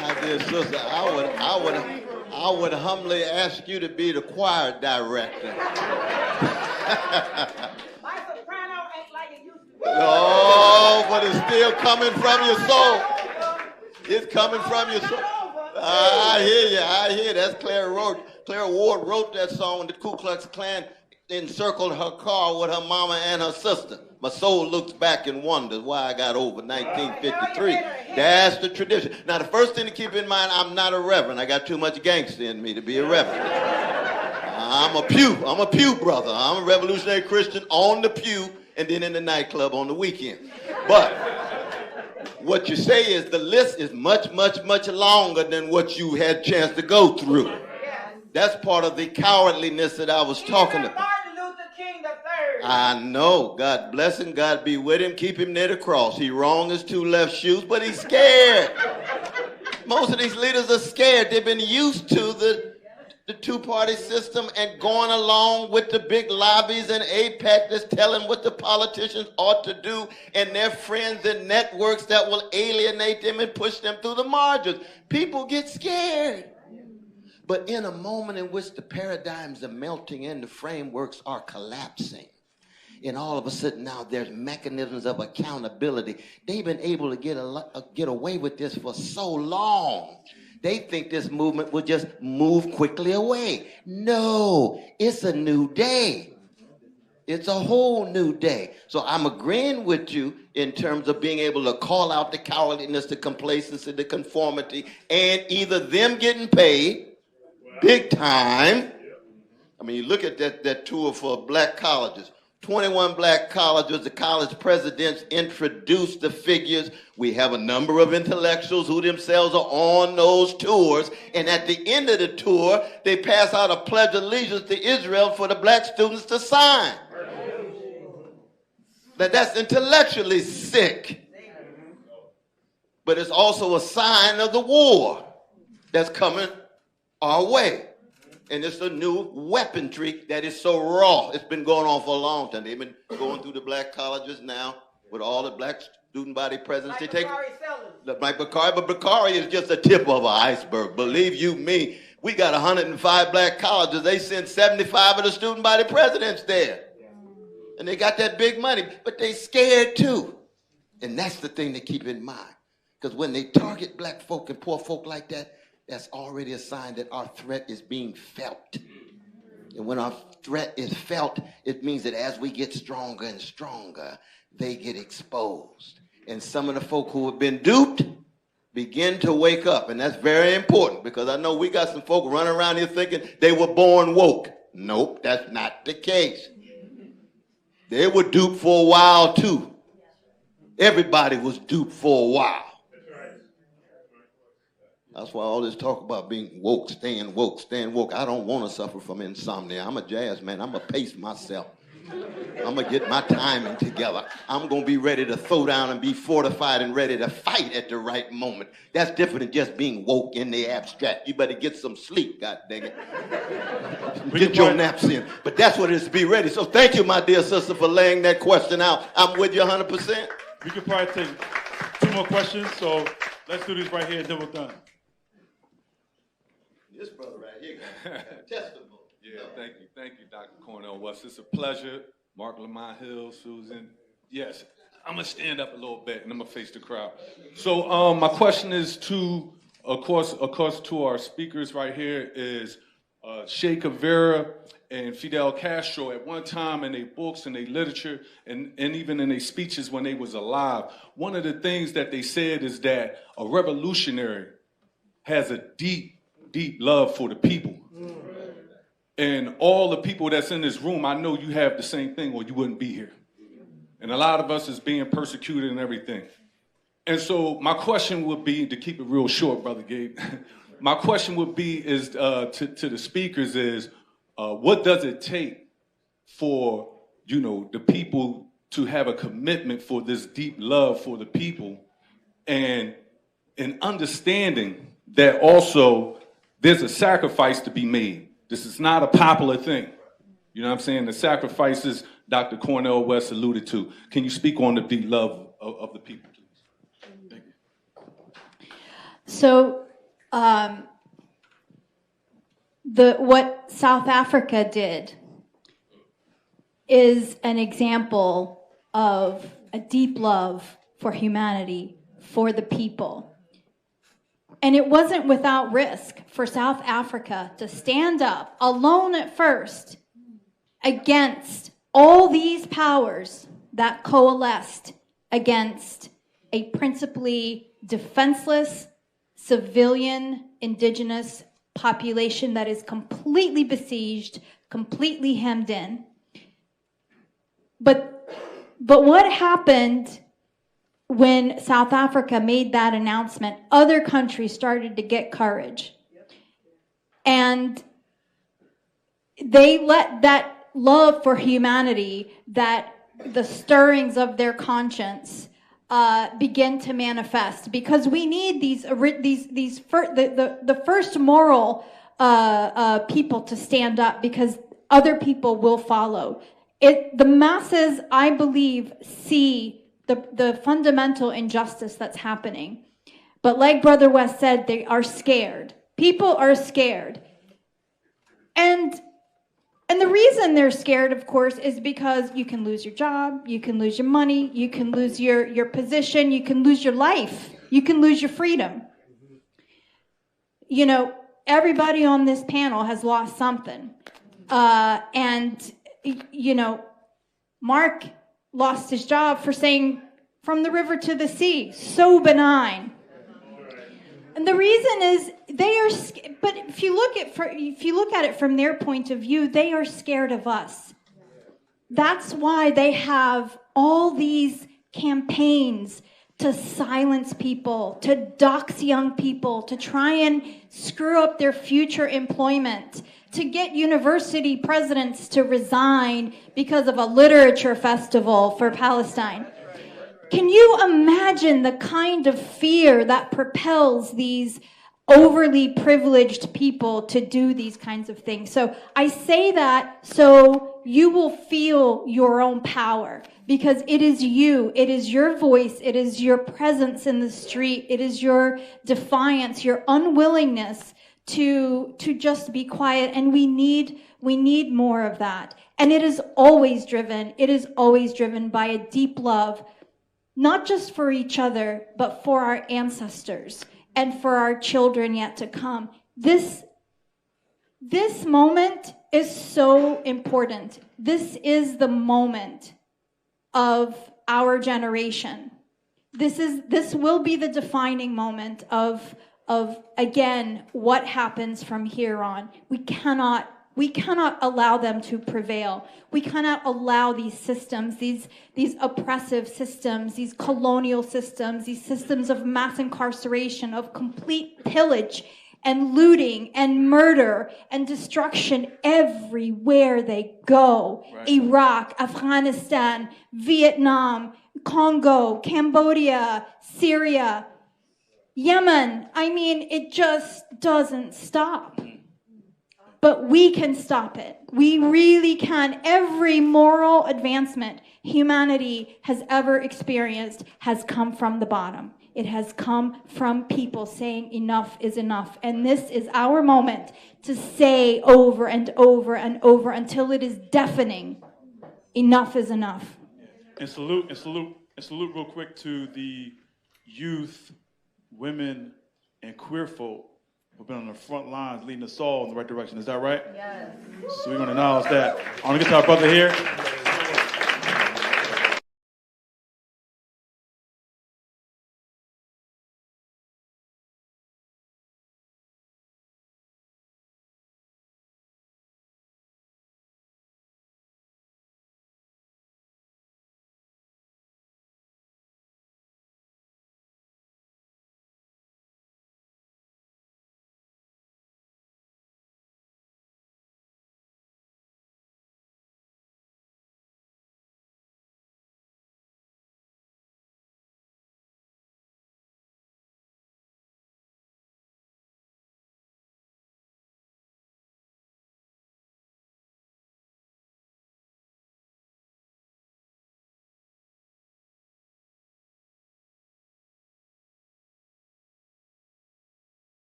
My dear sister, I would humbly ask you to be the choir director. My soprano ain't like it used to be. No, but it's still coming from your soul. It's coming from your soul. I hear you. That's Claire Ward wrote that song when the Ku Klux Klan encircled her car with her mama and her sister. My soul looks back and wonders why I got over 1953. That's the tradition. Now, the first thing to keep in mind, I'm not a reverend. I got too much gangster in me to be a reverend. I'm a pew brother. I'm a revolutionary Christian on the pew and then in the nightclub on the weekend. But what you say is the list is much, much, much longer than what you had a chance to go through. That's part of the cowardliness that I was talking about. Martin Luther King III. I know. God bless him. God be with him. Keep him near the cross. He wrong his two left shoes, but he's scared. Most of these leaders are scared. They've been used to the two-party system and going along with the big lobbies and APAC that's telling what the politicians ought to do and their friends and networks that will alienate them and push them through the margins. People get scared. But in a moment in which the paradigms are melting and the frameworks are collapsing, and all of a sudden now there's mechanisms of accountability. They've been able to get away with this for so long. They think this movement will just move quickly away. No, it's a new day. It's a whole new day. So I'm agreeing with you in terms of being able to call out the cowardliness, the complacency, the conformity, and either them getting paid big time. I mean, you look at that tour for black colleges. 21 black colleges, the college presidents introduced the figures. We have a number of intellectuals who themselves are on those tours. And at the end of the tour, they pass out a pledge of allegiance to Israel for the black students to sign. That's intellectually sick. But it's also a sign of the war that's coming our way. And it's a new weaponry that is so raw. It's been going on for a long time. They've been going through the black colleges now with all the black student body presidents. Like Bakari, but Bakari is just a tip of an iceberg. Believe you me, we got 105 black colleges. They sent 75 of the student body presidents there. And they got that big money, but they scared too. And that's the thing to keep in mind. Because when they target black folk and poor folk like that, that's already a sign that our threat is being felt. And when our threat is felt, it means that as we get stronger and stronger, they get exposed. And some of the folk who have been duped begin to wake up. And that's very important because I know we got some folk running around here thinking they were born woke. Nope, that's not the case. They were duped for a while too. Everybody was duped for a while. That's why all this talk about being woke, staying woke, staying woke. I don't want to suffer from insomnia. I'm a jazz man. I'm going to pace myself. I'm going to get my timing together. I'm going to be ready to throw down and be fortified and ready to fight at the right moment. That's different than just being woke in the abstract. You better get some sleep, God dang it. Get your naps in. But that's what it is to be ready. So thank you, my dear sister, for laying that question out. I'm with you 100%. We could probably take 2 more questions. So let's do this right here, then we're done. Yeah, thank you, Dr. Cornel West. It's a pleasure. Marc Lamont Hill, Susan. Yes, I'm gonna stand up a little bit and I'm gonna face the crowd. So my question is to, of course, to our speakers right here is Che Guevara and Fidel Castro at one time in their books and their literature and even in their speeches when they was alive, one of the things that they said is that a revolutionary has a deep, deep love for the people. And all the people that's in this room, I know you have the same thing or you wouldn't be here. And a lot of us is being persecuted and everything. And so my question would be, to keep it real short, Brother Gabe, my question would be is to the speakers is, what does it take for, the people to have a commitment for this deep love for the people and an understanding that also there's a sacrifice to be made. This is not a popular thing. You know what I'm saying? The sacrifices Dr. Cornel West alluded to. Can you speak on the deep love of the people, please? Thank you. So, what South Africa did is an example of a deep love for humanity, for the people. And it wasn't without risk for South Africa to stand up alone at first against all these powers that coalesced against a principally defenseless, civilian, indigenous population that is completely besieged, completely hemmed in. But what happened when South Africa made that announcement? Other countries started to get courage. And they let that love for humanity, that the stirrings of their conscience begin to manifest, because we need the first moral people to stand up, because other people will follow. The masses, I believe, see the fundamental injustice that's happening. But like Brother West said, they are scared. People are scared. And the reason they're scared, of course, is because you can lose your job, you can lose your money, you can lose your position, you can lose your life, you can lose your freedom. Everybody on this panel has lost something. Mark lost his job for saying from the river to the sea, so benign. And the reason is they are, but if you look at it from their point of view, they are scared of us. That's why they have all these campaigns to silence people, to dox young people, to try and screw up their future employment, to get university presidents to resign because of a literature festival for Palestine. Can you imagine the kind of fear that propels these overly privileged people to do these kinds of things? So I say that so you will feel your own power, because it is you, it is your voice, it is your presence in the street, it is your defiance, your unwillingness to just be quiet, and we need more of that. And it is always driven by a deep love, not just for each other, but for our ancestors and for our children yet to come. This moment is so important. This is the moment of our generation. This will be the defining moment of again, what happens from here on. We cannot allow them to prevail. We cannot allow these systems, these oppressive systems, these colonial systems, these systems of mass incarceration, of complete pillage and looting and murder and destruction everywhere they go. Right. Iraq, Afghanistan, Vietnam, Congo, Cambodia, Syria, Yemen. I mean, it just doesn't stop. but we can stop it. We really can. Every moral advancement humanity has ever experienced has come from the bottom. It has come from people saying enough is enough. And this is our moment to say over and over and over until it is deafening, enough is enough. And salute real quick to the youth, women, and queer folk who've been on the front lines leading us all in the right direction. Is that right? Yes. So we're going to acknowledge that. I want to get to our brother here.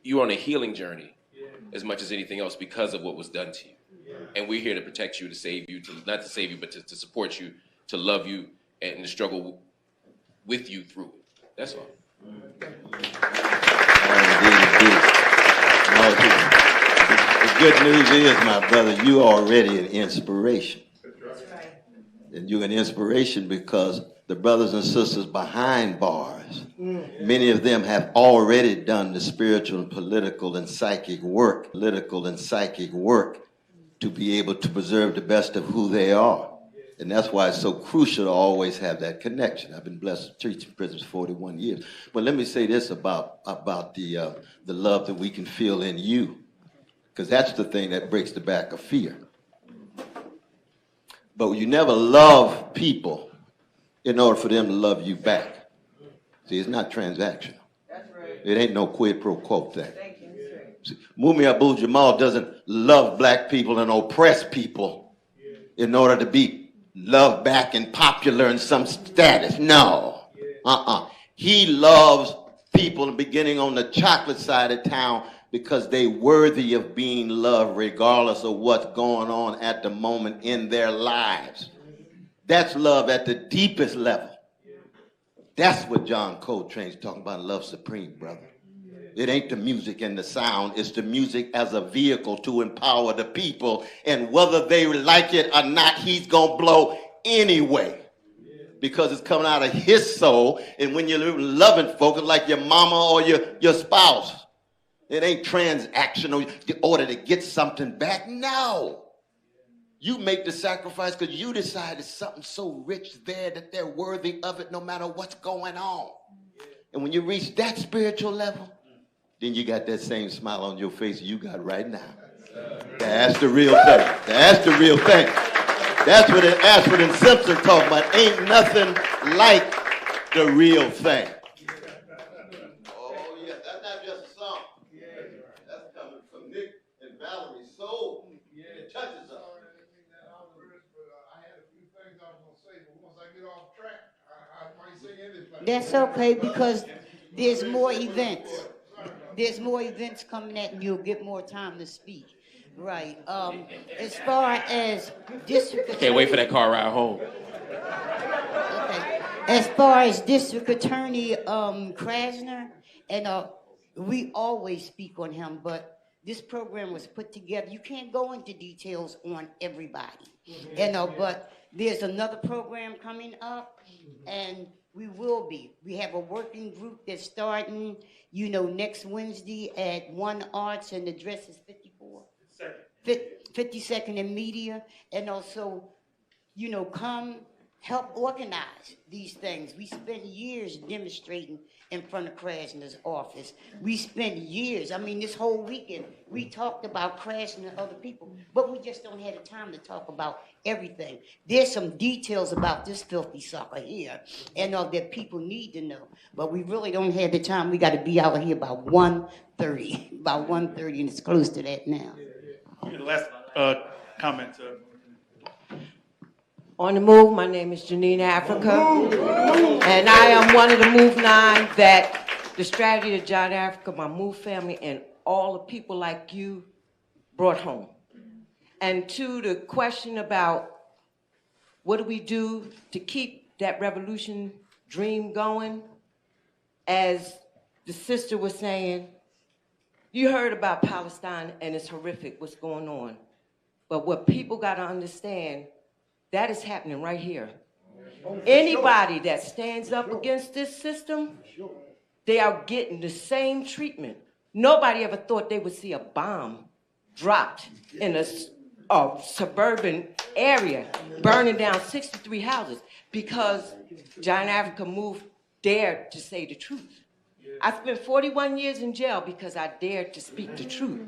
You're on a healing journey as much as anything else because of what was done to you. And we're here to protect you, to save you, not to save you, but to support you, to love you, and to struggle with you through it. That's all. The good news is, my brother, you are already an inspiration. And you're an inspiration because the brothers and sisters behind bars, many of them have already done the spiritual, political, and psychic work, to be able to preserve the best of who they are. And that's why it's so crucial to always have that connection. I've been blessed with teaching prisons 41 years. But let me say this about the love that we can feel in you, because that's the thing that breaks the back of fear. But you never love people in order for them to love you back. See, it's not transactional. That's right. It ain't no quid pro quo thing. Thank you. See, Mumia Abu-Jama doesn't love black people and oppress people in order to be loved back and popular in some status. No. He loves people beginning on the chocolate side of town because they worthy of being loved regardless of what's going on at the moment in their lives. That's love at the deepest level. That's what John Coltrane's talking about, love supreme, brother. It ain't the music and the sound. It's the music as a vehicle to empower the people. And whether they like it or not, he's going to blow anyway. Because it's coming out of his soul. And when you're loving folks like your mama or your spouse, it ain't transactional in order to get something back. No. You make the sacrifice because you decide it's something so rich there that they're worthy of it no matter what's going on. And when you reach that spiritual level, then you got that same smile on your face you got right now. That's the real thing. That's the real thing. That's what Ashford and Simpson talk about. Ain't nothing like the real thing. Oh, yeah, that's not just a song. That's coming from Nick and Valerie's soul. It touches us. That's okay, because there's more events. There's more events coming at, and you'll get more time to speak. Right. As far as district attorney, Can't wait for that car ride home. Okay. As far as District Attorney Krasner, and we always speak on him, but this program was put together. You can't go into details on everybody, but there's another program coming up, and we will be. We have a working group that's starting, next Wednesday at One Arts, and the address is 52nd and Media, and also, come help organize these things. We spent years demonstrating in front of Krasner's office. We spent years, this whole weekend, we talked about Krasner and other people, but we just don't have the time to talk about everything. There's some details about this filthy sucker here, and that people need to know, but we really don't have the time. We got to be out here by 1:30, and it's close to that now. The last comment. On the move, my name is Janine Africa, and I am one of the Move 9 that the strategy of John Africa, my Move family, and all the people like you brought home. And to the question about what do we do to keep that revolution dream going, as the sister was saying, you heard about Palestine, and it's horrific what's going on. But what people got to understand, that is happening right here. Anybody that stands up against this system, they are getting the same treatment. Nobody ever thought they would see a bomb dropped in a suburban area, burning down 63 houses, because John Africa Move dared to say the truth. I spent 41 years in jail because I dared to speak the truth.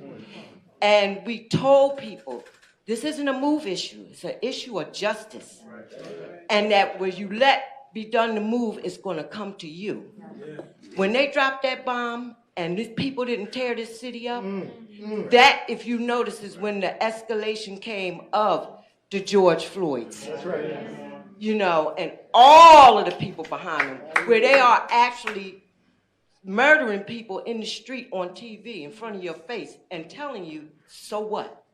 And we told people, this isn't a Move issue, it's an issue of justice. And that when you let be done the move, it's gonna come to you. When they dropped that bomb and these people didn't tear this city up, that, if you notice, is when the escalation came of the George Floyds. That's right. And all of the people behind them, where they are actually murdering people in the street on TV in front of your face and telling you, so what?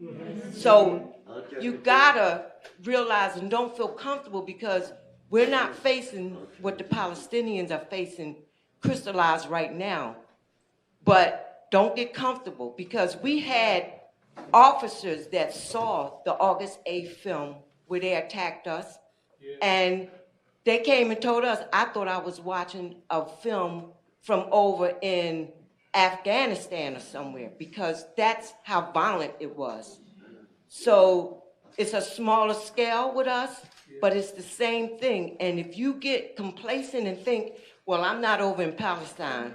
So you gotta realize and don't feel comfortable, because we're not facing what the Palestinians are facing crystallized right now. But don't get comfortable, because we had officers that saw the August 8th film where they attacked us, and they came and told us, I thought I was watching a film from over in Afghanistan or somewhere, because that's how violent it was. So it's a smaller scale with us, but it's the same thing. And if you get complacent and think, well, I'm not over in Palestine,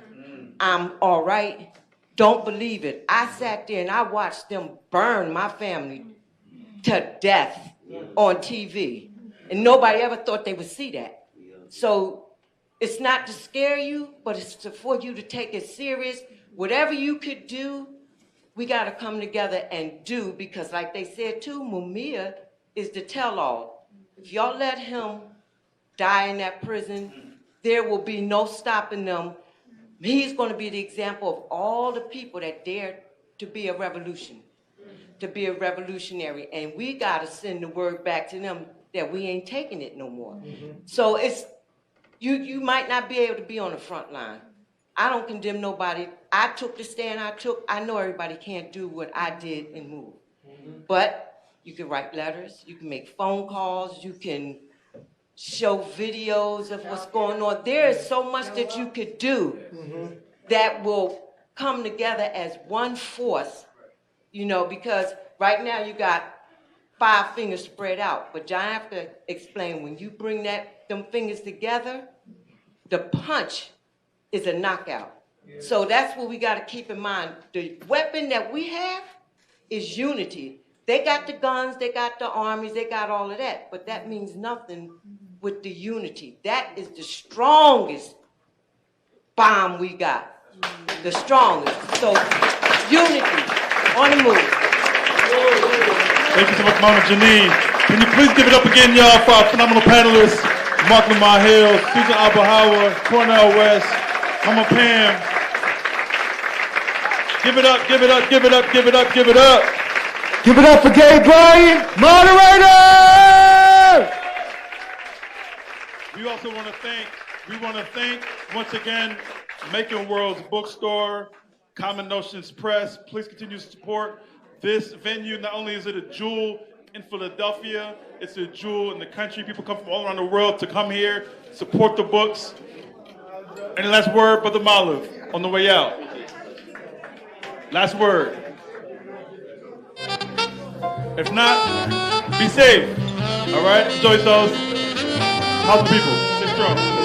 I'm all right, don't believe it. I sat there and I watched them burn my family to death on TV, and nobody ever thought they would see that. So it's not to scare you, but it's for you to take it serious. Whatever you could do, we got to come together and do, because like they said too, Mumia is the tell-all. If y'all let him die in that prison, there will be no stopping them. He's going to be the example of all the people that dared to be a revolution, to be a revolutionary. And we got to send the word back to them that we ain't taking it no more. So it's, you might not be able to be on the front line. I don't condemn nobody. I took the stand I took. I know everybody can't do what I did and move. But you can write letters, you can make phone calls, you can show videos of what's going on. There is so much that you could do that will come together as one force, because right now you got 5 fingers spread out. But John Africa explained, when you bring them fingers together, the punch is a knockout. So that's what we got to keep in mind. The weapon that we have is unity. They got the guns, they got the armies, they got all of that, but that means nothing with the unity. That is the strongest bomb we got. The strongest. So, unity on the move. Thank you so much, Mama Janine. Can you please give it up again, y'all, for our phenomenal panelists, Marc Lamont Hill, Susan Abulhawa, Cornel West, Mama Pam. Give it up, give it up, give it up, give it up, give it up. Give it up for Gabe Bryant, moderator! We also want to thank once again Making Worlds Bookstore, Common Notions Press. Please continue to support this venue. Not only is it a jewel in Philadelphia, it's a jewel in the country. People come from all around the world to come here, support the books. Any last word, Brother Malov, on the way out? Last word. If not, be safe. All right? Enjoy yourselves. Help the people. Stay strong.